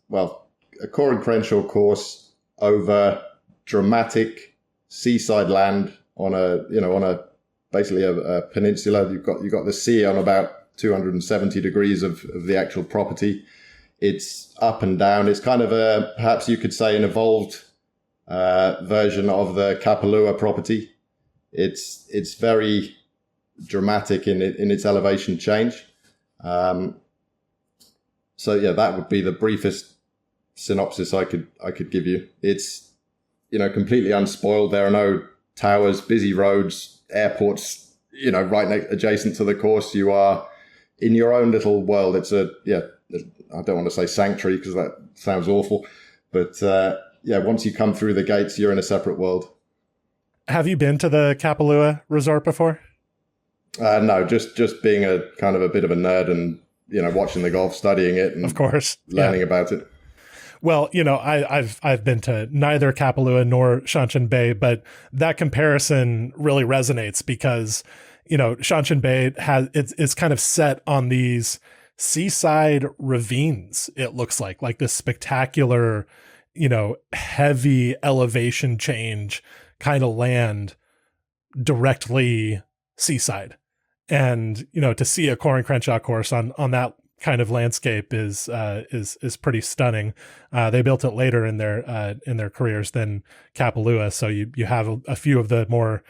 a Corin Crenshaw course over dramatic seaside land on basically a peninsula. You've got the sea on about 270 degrees of the actual property. It's up and down. It's kind of perhaps you could say an evolved version of the Kapalua property. It's very dramatic in its elevation change. That would be the briefest synopsis I could give you. It's, completely unspoiled. There are no towers, busy roads, airports, right adjacent to the course. You are in your own little world. It's I don't want to say sanctuary because that sounds awful, but once you come through the gates, you're in a separate world. Have you been to the Kapalua resort before? No, just being a kind of a bit of a nerd and, watching the golf, studying it, and of course, learning about it. Well, I've been to neither Kapalua nor Shanqin Bay, but that comparison really resonates because, Shanqin Bay it's kind of set on these seaside ravines. It looks like this spectacular, heavy elevation change kind of land directly seaside. And, to see a Corin Crenshaw course on that kind of landscape is pretty stunning. They built it later in their careers than Kapalua, so you have a few of the more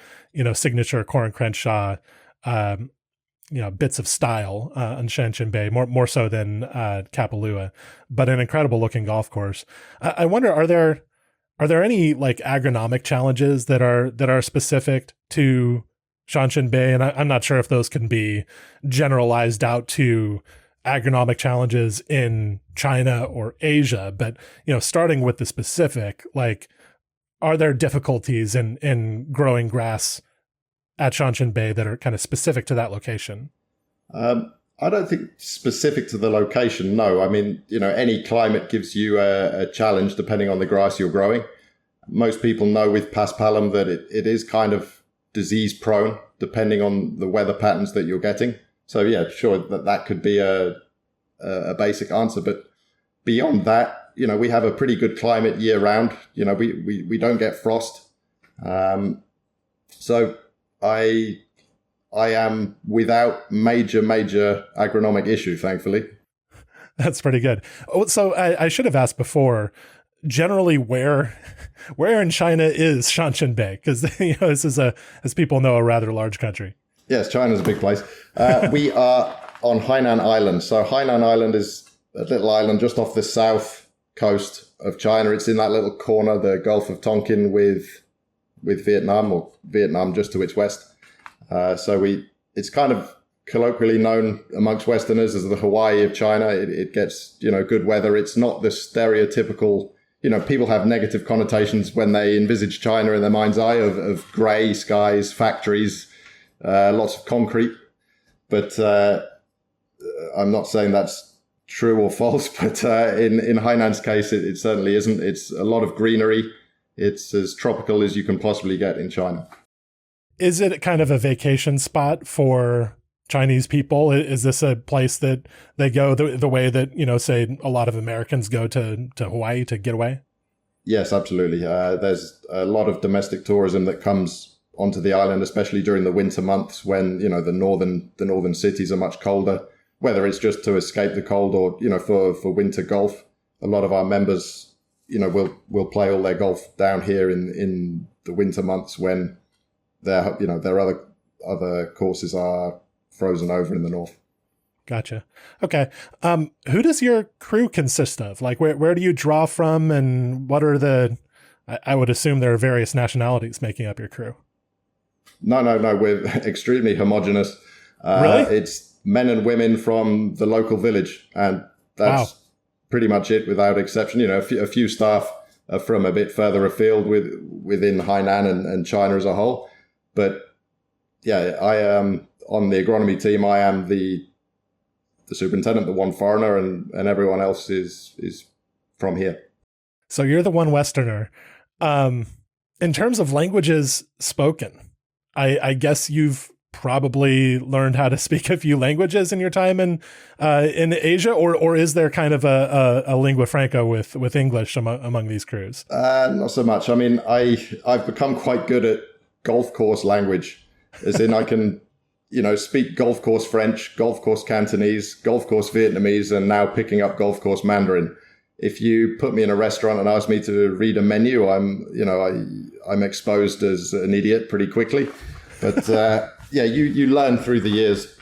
signature Corin Crenshaw bits of style on Shanqin Bay, more so than Kapalua, but an incredible looking golf course. I wonder, are there any like agronomic challenges that are specific to Shanqin Bay? And I'm not sure if those can be generalized out to agronomic challenges in China or Asia, but starting with the specific, like, are there difficulties in growing grass at Shanqin Bay that are kind of specific to that location? I don't think specific to the location. No, any climate gives you a challenge depending on the grass you're growing. Most people know with paspalum that it is kind of disease prone depending on the weather patterns that you're getting. So sure, that could be a basic answer, but beyond that, we have a pretty good climate year round. We don't get frost. So I am without major agronomic issue, thankfully. That's pretty good. So I should have asked before, generally where in China is Shanqin Bay? Because this is as people know, a rather large country. Yes, China's a big place. We are on Hainan Island. So Hainan Island is a little island just off the south coast of China. It's in that little corner, the Gulf of Tonkin with Vietnam, or Vietnam just to its west. It's kind of colloquially known amongst Westerners as the Hawaii of China. It gets, good weather. It's not the stereotypical, people have negative connotations when they envisage China in their mind's eye of grey skies, factories, lots of concrete. But I'm not saying that's true or false, but in Hainan's case, it certainly isn't. It's a lot of greenery. It's as tropical as you can possibly get in China. Is it kind of a vacation spot for Chinese people? Is this a place that they go the way that, say a lot of Americans go to Hawaii to get away? Yes, absolutely. There's a lot of domestic tourism that comes onto the island, especially during the winter months when, the northern cities are much colder, whether it's just to escape the cold or, for winter golf. A lot of our members, will play all their golf down here in the winter months when their other courses are frozen over in the north. Gotcha. Okay. Who does your crew consist of? Like, where do you draw from, and what are I would assume there are various nationalities making up your crew. No. We're extremely homogenous. Really? It's men and women from the local village, and that's pretty much it without exception. A few staff are from a bit further afield within Hainan and China as a whole. But yeah, I am on the agronomy team. I am the superintendent, the one foreigner, and everyone else is from here. So you're the one Westerner. In terms of languages spoken, I guess you've probably learned how to speak a few languages in your time in Asia, or is there kind of a lingua franca with English among these crews? Not so much. I mean, I've become quite good at golf course language, as in I can, speak golf course French, golf course Cantonese, golf course Vietnamese, and now picking up golf course Mandarin. If you put me in a restaurant and ask me to read a menu, I'm exposed as an idiot pretty quickly. But you learn through the years,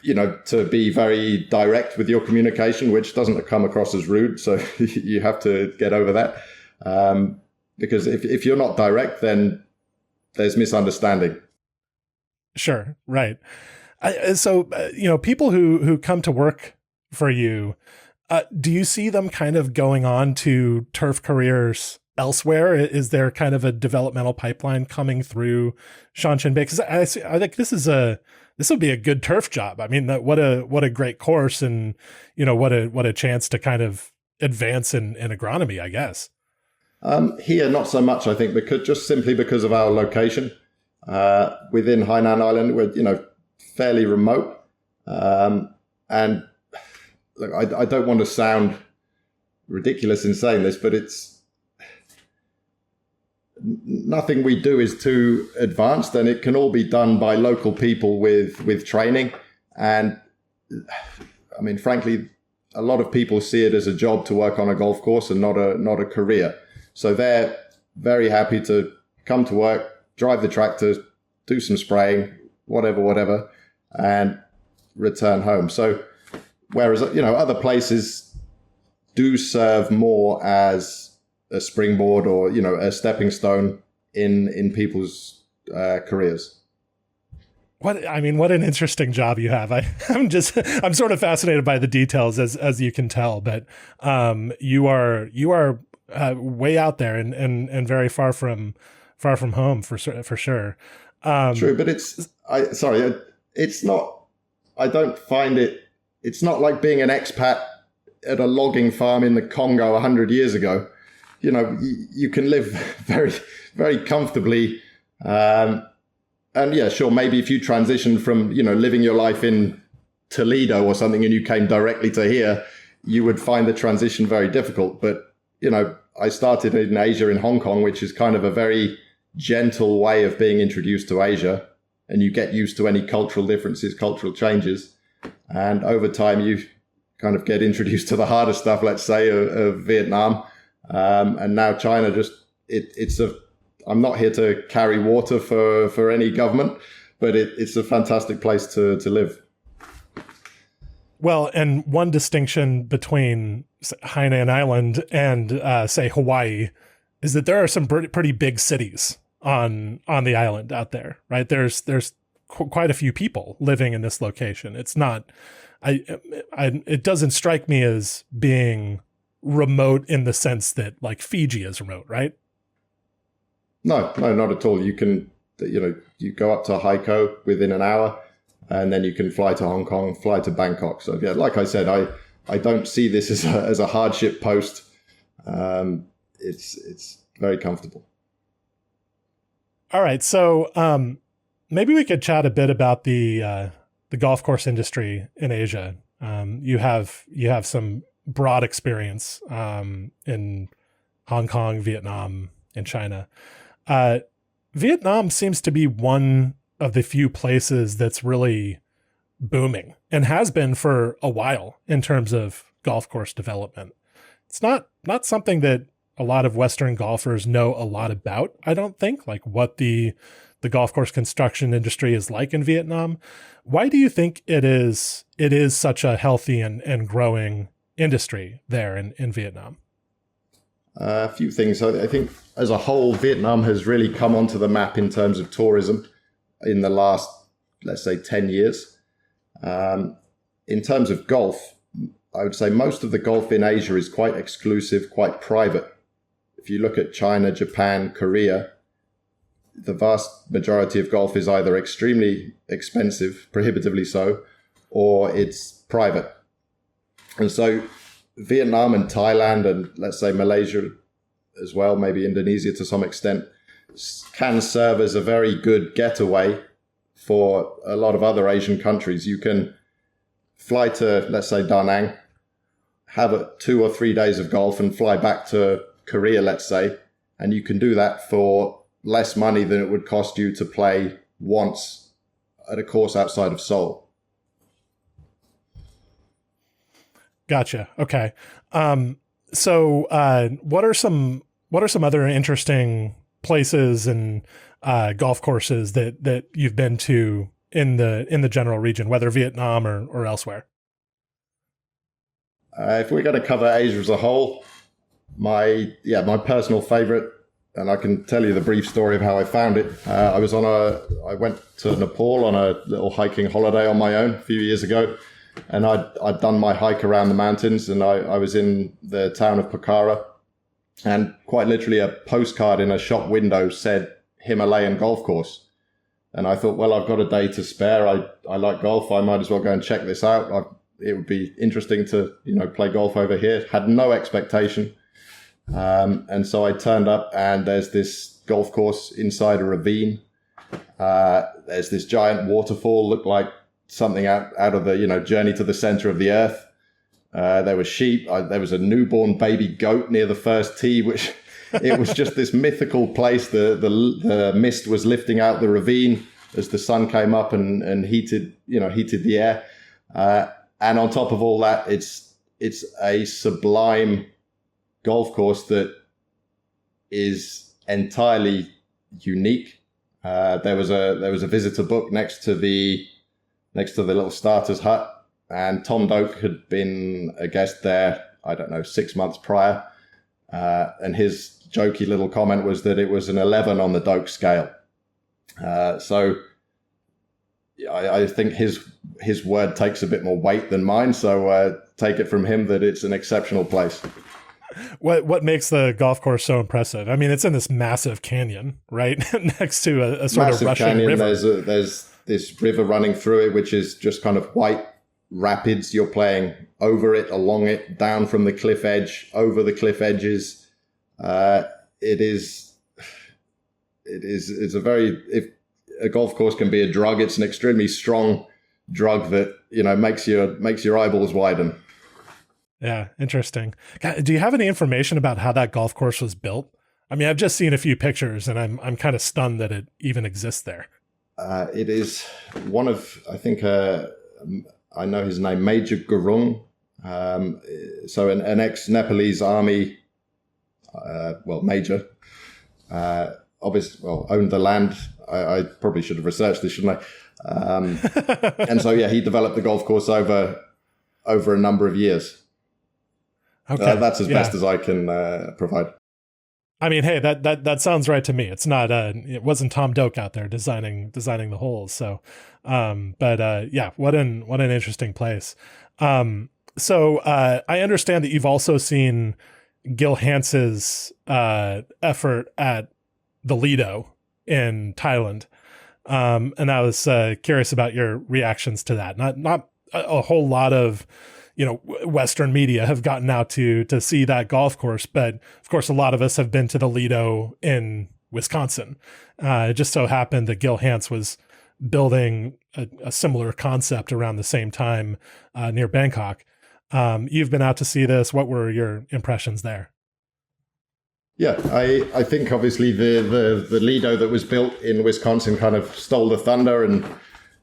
to be very direct with your communication, which doesn't come across as rude. So you have to get over that. Because if you're not direct, then there's misunderstanding. Sure. Right. So people who come to work for you, do you see them kind of going on to turf careers elsewhere? Is there kind of a developmental pipeline coming through Shanqin Bay? Because I think this would be a good turf job. I mean, what a great course, and what a chance to kind of advance in agronomy, I guess. Here, not so much. I think because of our location within Hainan Island, we're fairly remote, and look, I don't want to sound ridiculous in saying this, but it's nothing we do is too advanced, and it can all be done by local people with training. And I mean, frankly, a lot of people see it as a job to work on a golf course and not a career. So they're very happy to come to work, drive the tractor, do some spraying, whatever, and return home. So whereas, other places do serve more as a springboard or, a stepping stone in people's careers. What an interesting job you have. I'm sort of fascinated by the details as you can tell, but you are way out there and very far from home for sure. True, but it's not. I don't find it. It's not like being an expat at a logging farm in the Congo 100 years ago. You can live very, very comfortably. And yeah, sure, maybe if you transition from, living your life in Toledo or something and you came directly to here, you would find the transition very difficult. But, I started in Asia, in Hong Kong, which is kind of a very gentle way of being introduced to Asia. And you get used to any cultural differences, cultural changes. And over time, you kind of get introduced to the harder stuff, let's say, of Vietnam. And now China I'm not here to carry water for any government, but it's a fantastic place to live. Well, and one distinction between Hainan Island and say Hawaii is that there are some pretty big cities on the island out there, right? There's quite a few people living in this location. It's not, it doesn't strike me as being remote in the sense that like Fiji is remote, right? No, not at all. You can, you go up to Haikou within an hour, and then you can fly to Hong Kong, fly to Bangkok. So yeah, like I said, I don't see this as a hardship post. It's very comfortable. All right, so maybe we could chat a bit about the golf course industry in Asia. You have some broad experience in Hong Kong, Vietnam, and China. Vietnam seems to be one of the few places that's really booming and has been for a while in terms of golf course development. It's not something that a lot of Western golfers know a lot about, I don't think, like what the golf course construction industry is like in Vietnam. Why do you think it is such a healthy and growing industry there in Vietnam? A few things. I think as a whole, Vietnam has really come onto the map in terms of tourism in the last, let's say, 10 years. In terms of golf, I would say most of the golf in Asia is quite exclusive, quite private. If you look at China, Japan, Korea, the vast majority of golf is either extremely expensive, prohibitively so, or it's private. And so Vietnam and Thailand and let's say Malaysia as well, maybe Indonesia to some extent, can serve as a very good getaway for a lot of other Asian countries. You can fly to, let's say, Da Nang, have 2 or 3 days of golf and fly back to Korea, let's say, and you can do that for less money than it would cost you to play once at a course outside of Seoul. Gotcha. Okay. So what are some other interesting places and golf courses that you've been to in the general region, whether Vietnam or elsewhere? If we're going to cover Asia as a whole, my personal favorite, and I can tell you the brief story of how I found it. I went to Nepal on a little hiking holiday on my own a few years ago. And I'd done my hike around the mountains, and I was in the town of Pokhara, and quite literally a postcard in a shop window said Himalayan golf course. And I thought, well, I've got a day to spare. I like golf. I might as well go and check this out. It would be interesting to, play golf over here. Had no expectation. And so I turned up, and there's this golf course inside a ravine. There's this giant waterfall, looked like something out of the, Journey to the Center of the Earth. There were sheep. There was a newborn baby goat near the first tee, which it was just this mythical place. The mist was lifting out the ravine as the sun came up and heated the air. And on top of all that, it's a sublime golf course that is entirely unique. There was a visitor book next to the little starter's hut, and Tom Doak had been a guest there, 6 months prior, and his jokey little comment was that it was an 11 on the Doak scale. So I think his word takes a bit more weight than mine, so take it from him that it's an exceptional place. What makes the golf course so impressive? I mean, it's in this massive canyon, right, next to a sort massive of rushing canyon. river. There's this river running through it, which is just kind of white rapids. You're playing over it, along it, down from the cliff edge, over the cliff edges. It's a very, if a golf course can be a drug, it's an extremely strong drug that, makes your eyeballs widen. Yeah, interesting. Do you have any information about how that golf course was built? I mean, I've just seen a few pictures, and I'm kind of stunned that it even exists there. It is one of, I think, I know his name, Major Gurung. So an ex-Nepalese army, major, obviously, owned the land. I probably should have researched this, shouldn't I? And so, he developed the golf course over over a number of years. Okay. That's as best as I can provide. I mean, hey, that sounds right to me. It's not it wasn't Tom Doak out there designing the holes. So, yeah, what an interesting place. So I understand that you've also seen Gil Hanse's effort at the Lido in Thailand, and I was curious about your reactions to that. Not a whole lot of Western media have gotten out to see that golf course, but of course a lot of us have been to the Lido in Wisconsin. It just so happened that Gil Hanse was building a similar concept around the same time near Bangkok. You've been out to see this. What were your impressions there? Yeah, I think obviously the Lido that was built in Wisconsin kind of stole the thunder, and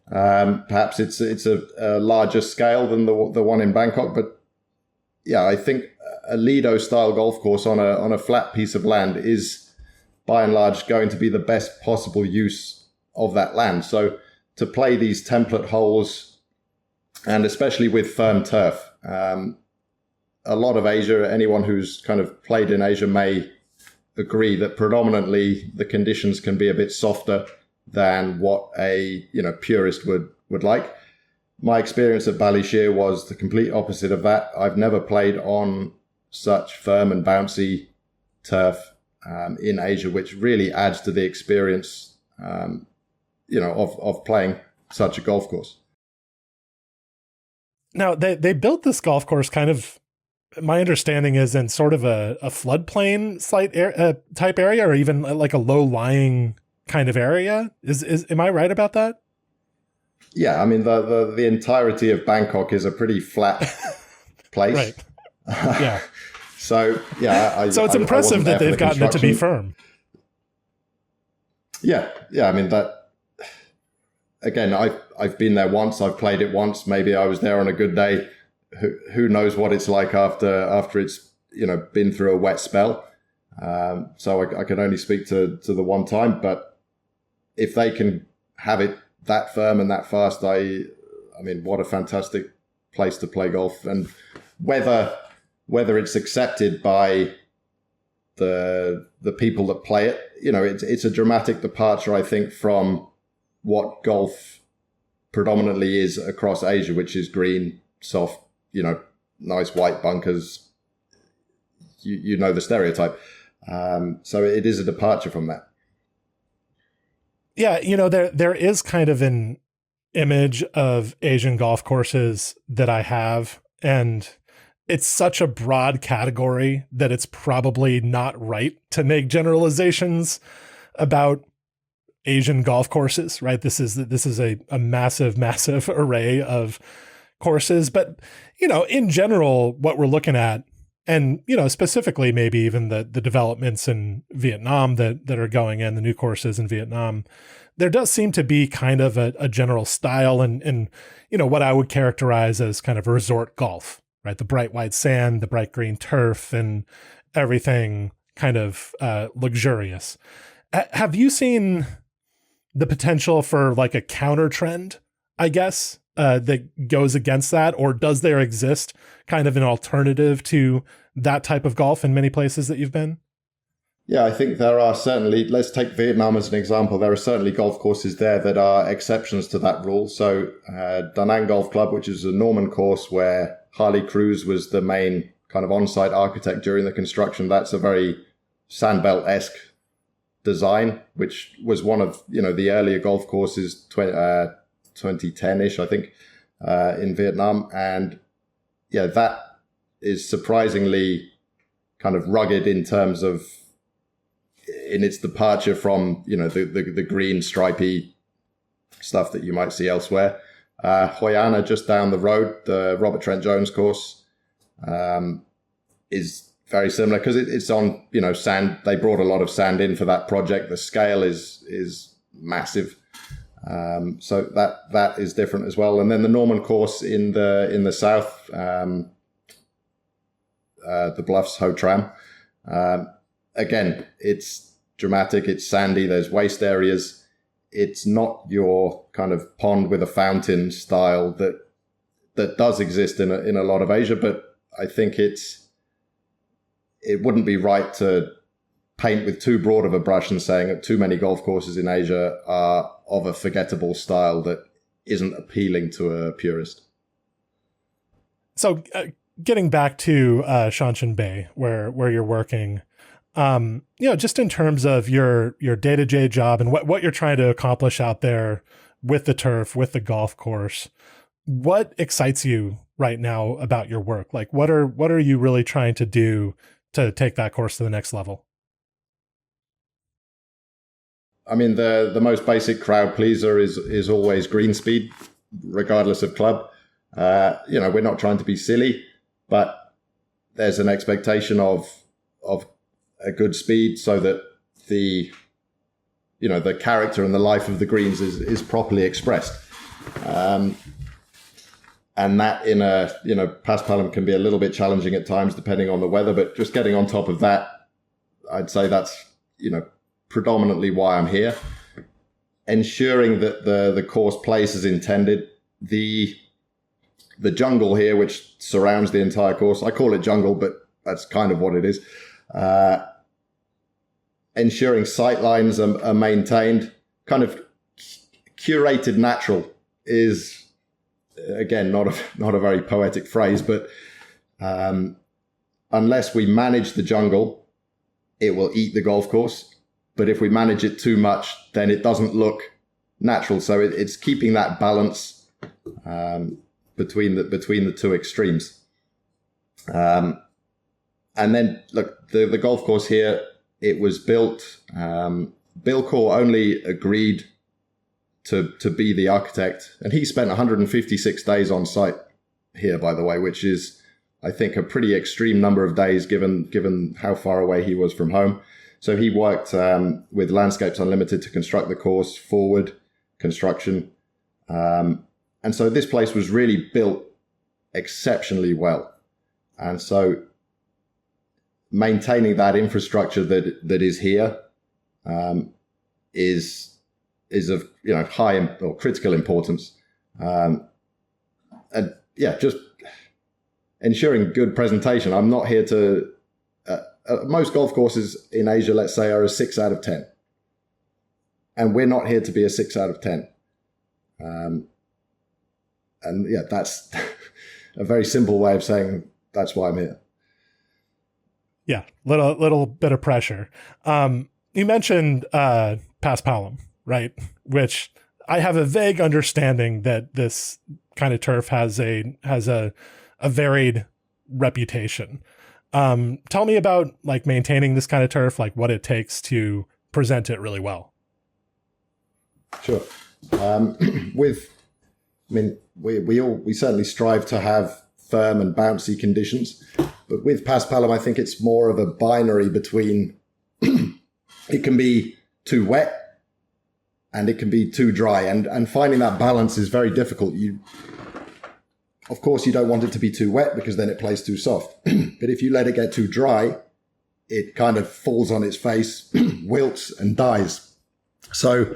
perhaps it's a larger scale than the one in Bangkok. But yeah, I think a Lido style golf course on a flat piece of land is by and large going to be the best possible use of that land. So to play these template holes, and especially with firm turf, a lot of Asia, anyone who's kind of played in Asia may agree that predominantly the conditions can be a bit softer than what a purist would like. My experience at Ballyshire was the complete opposite of that. I've never played on such firm and bouncy turf in Asia, which really adds to the experience of playing such a golf course. Now, they built this golf course kind of, my understanding is, in sort of a floodplain type area, or even like a low-lying kind of area. Am I right about that? Yeah, I mean, the entirety of Bangkok is a pretty flat place. Right. Yeah. So, yeah. So it's impressive that they've gotten it to be firm. Yeah. I mean, that, again, I've been there once. I've played it once. Maybe I was there on a good day. Who knows what it's like after it's been through a wet spell. So I can only speak to the one time. But if they can have it that firm and that fast, I mean, what a fantastic place to play golf. And whether it's accepted by the people that play it, it's a dramatic departure, I think, from what golf predominantly is across Asia, which is green, soft, nice white bunkers. You know the stereotype. So it is a departure from that. Yeah, there is kind of an image of Asian golf courses that I have, and it's such a broad category that it's probably not right to make generalizations about Asian golf courses, right? This is a massive array of courses, but in general, what we're looking at, and specifically maybe even the developments in Vietnam that are going in, the new courses in Vietnam, there does seem to be kind of a general style and what I would characterize as kind of resort golf, right? The bright white sand, the bright green turf, and everything kind of luxurious. Have you seen the potential for like a counter trend, I guess, that goes against that? Or does there exist kind of an alternative to that type of golf in many places that you've been? Yeah, I think there are certainly, let's take Vietnam as an example. There are certainly golf courses there that are exceptions to that rule. So Da Nang Golf Club, which is a Norman course where Harley Cruz was the main kind of on-site architect during the construction. That's a very Sandbelt-esque design, which was one of, the earlier golf courses, 2010-ish, I think, in Vietnam. And yeah, that is surprisingly kind of rugged in terms of, in its departure from, the green stripy stuff that you might see elsewhere. Hainan, just down the road, the Robert Trent Jones course, is very similar because it's on, sand. They brought a lot of sand in for that project. The scale is massive. So that is different as well. And then the Norman course in the south, the Bluffs Ho Tram. Again, it's dramatic. It's sandy. There's waste areas. It's not your kind of pond with a fountain style that that does exist in a lot of Asia, but I think it wouldn't be right to paint with too broad of a brush and saying that too many golf courses in Asia are of a forgettable style that isn't appealing to a purist. So getting back to Shanqin Bay, where you're working, just in terms of your day-to-day job and what you're trying to accomplish out there with the turf, with the golf course, what excites you right now about your work? Like, what are you really trying to do to take that course to the next level? I mean, the most basic crowd pleaser is always green speed, regardless of club. We're not trying to be silly, but there's an expectation of a good speed so that the character and the life of the greens is properly expressed. And that in Paspalum can be a little bit challenging at times depending on the weather, but just getting on top of that, I'd say that's, predominantly why I'm here. Ensuring that the course plays as intended. The jungle here, which surrounds the entire course, I call it jungle, but that's kind of what it is. Ensuring sight lines are maintained, kind of curated natural is, again, not a very poetic phrase, but unless we manage the jungle, it will eat the golf course. But if we manage it too much, then it doesn't look natural. So it's keeping that balance between the two extremes. And then look, the golf course here, it was built. Bill Core only agreed to be the architect, and he spent 156 days on site here, by the way, which is, I think, a pretty extreme number of days given how far away he was from home. So he worked with Landscapes Unlimited to construct the course, forward construction. And so this place was really built exceptionally well. And so maintaining that infrastructure that is here is of high or critical importance. Just ensuring good presentation. I'm not here to... most golf courses in Asia, let's say, are a 6 out of 10. And we're not here to be a 6 out of 10. That's a very simple way of saying that's why I'm here. Yeah, little bit of pressure. You mentioned Paspalum, right? Which I have a vague understanding that this kind of turf has a varied reputation. Tell me about like maintaining this kind of turf, like what it takes to present it really well. Sure. We certainly strive to have firm and bouncy conditions, but with Paspalum, I think it's more of a binary between it can be too wet and it can be too dry, and finding that balance is very difficult. Of course, you don't want it to be too wet because then it plays too soft. But if you let it get too dry, it kind of falls on its face, wilts and dies. So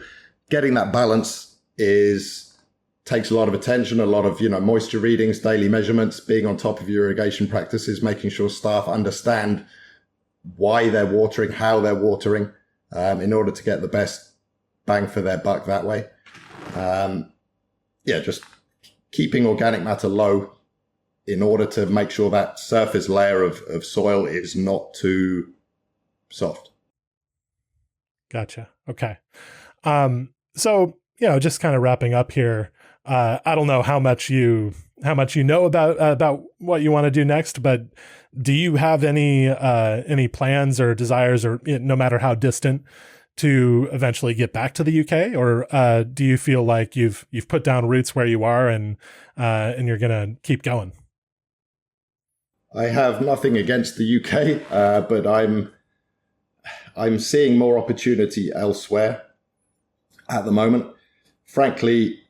getting that balance takes a lot of attention, a lot of moisture readings, daily measurements, being on top of your irrigation practices, making sure staff understand why they're watering, how they're watering, in order to get the best bang for their buck that way. Just keeping organic matter low in order to make sure that surface layer of soil is not too soft. Gotcha. Okay. So, just kind of wrapping up here, I don't know how much you know about what you want to do next, but do you have any plans or desires, or no matter how distant, to eventually get back to the UK, or do you feel like you've put down roots where you are and you're gonna keep going? I have nothing against the UK, but I'm seeing more opportunity elsewhere at the moment. Frankly,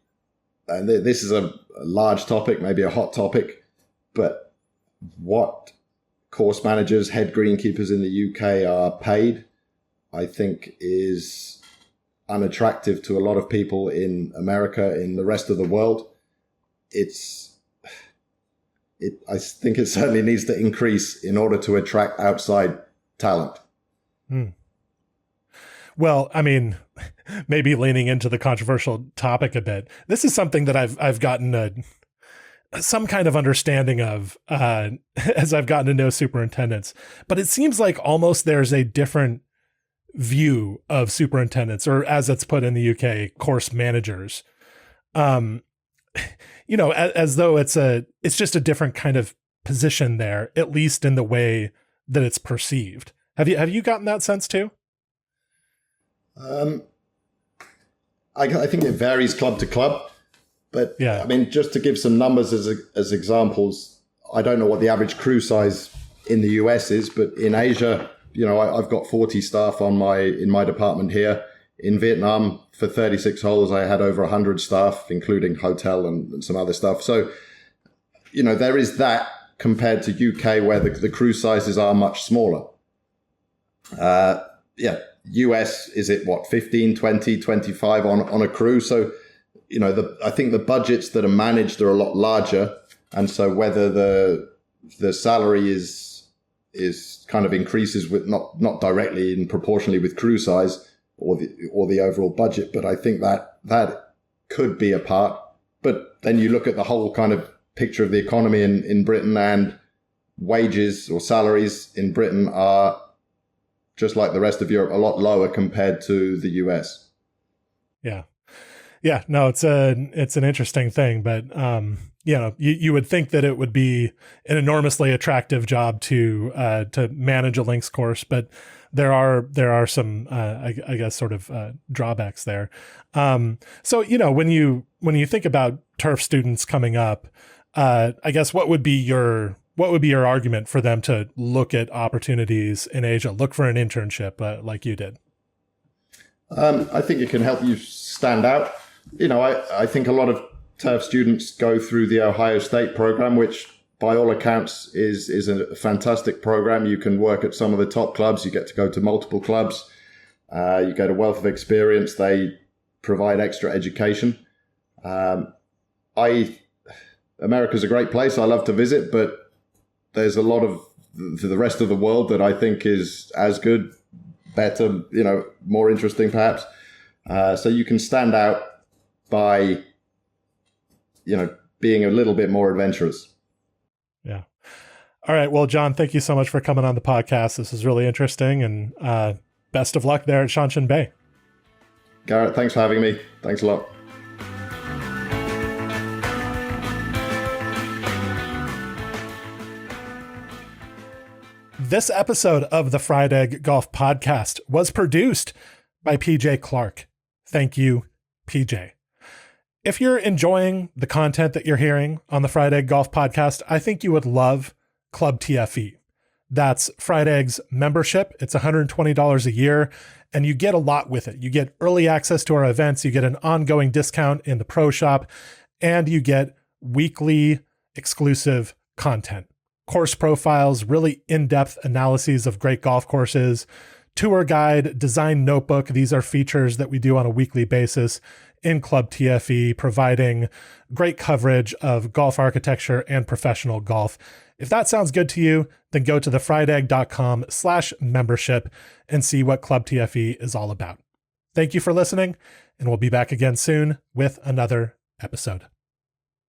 this is a large topic, maybe a hot topic, but what course managers, head greenkeepers in the UK are paid, I think, is unattractive to a lot of people in America, in the rest of the world. It's I think it certainly needs to increase in order to attract outside talent. Well, I mean, maybe leaning into the controversial topic a bit, this is something that I've gotten some kind of understanding of as I've gotten to know superintendents. But it seems like almost there's a different view of superintendents, or as it's put in the UK, course managers. As though it's just a different kind of position there, at least in the way that it's perceived. Have you gotten that sense too? I think it varies club to club, but yeah. I mean, just to give some numbers as examples, I don't know what the average crew size in the US is, but in Asia, I've got 40 staff in my department here. In Vietnam, for 36 holes, I had over 100 staff, including hotel and some other stuff. So, there is that compared to UK, where the crew sizes are much smaller. US is it 15, 20, 25 on a crew. So, I think the budgets that are managed are a lot larger. And so whether the salary is kind of increases with not directly and proportionally with crew size or the overall budget, but I think that could be a part. But then you look at the whole kind of picture of the economy in Britain, and wages or salaries in Britain are, just like the rest of Europe, a lot lower compared to the US. Yeah, no, it's an interesting thing, but you would think that it would be an enormously attractive job to manage a links course, but there are some I guess sort of drawbacks there. So when you think about turf students coming up, I guess what would be your argument for them to look at opportunities in Asia, look for an internship like you did? I think it can help you stand out. I think a lot of turf students go through the Ohio State program, which by all accounts is a fantastic program. You can work at some of the top clubs. You get to go to multiple clubs. You get a wealth of experience. They provide extra education. America's a great place. I love to visit, but there's a lot of the rest of the world that I think is as good, better, more interesting perhaps. So you can stand out by, being a little bit more adventurous. Yeah. All right. Well, Jon, thank you so much for coming on the podcast. This is really interesting, and best of luck there at Shanqin Bay. Garrett, thanks for having me. Thanks a lot. This episode of the Fried Egg Golf Podcast was produced by PJ Clark. Thank you, PJ. If you're enjoying the content that you're hearing on the Fried Egg Golf Podcast, I think you would love Club TFE. That's Fried Egg's membership. It's $120 a year, and you get a lot with it. You get early access to our events, you get an ongoing discount in the pro shop, and you get weekly exclusive content. Course profiles, really in-depth analyses of great golf courses, tour guide, design notebook. These are features that we do on a weekly basis in Club TFE, providing great coverage of golf architecture and professional golf. If that sounds good to you, then go to thefriedegg.com/membership and see what Club TFE is all about. Thank you for listening, and we'll be back again soon with another episode.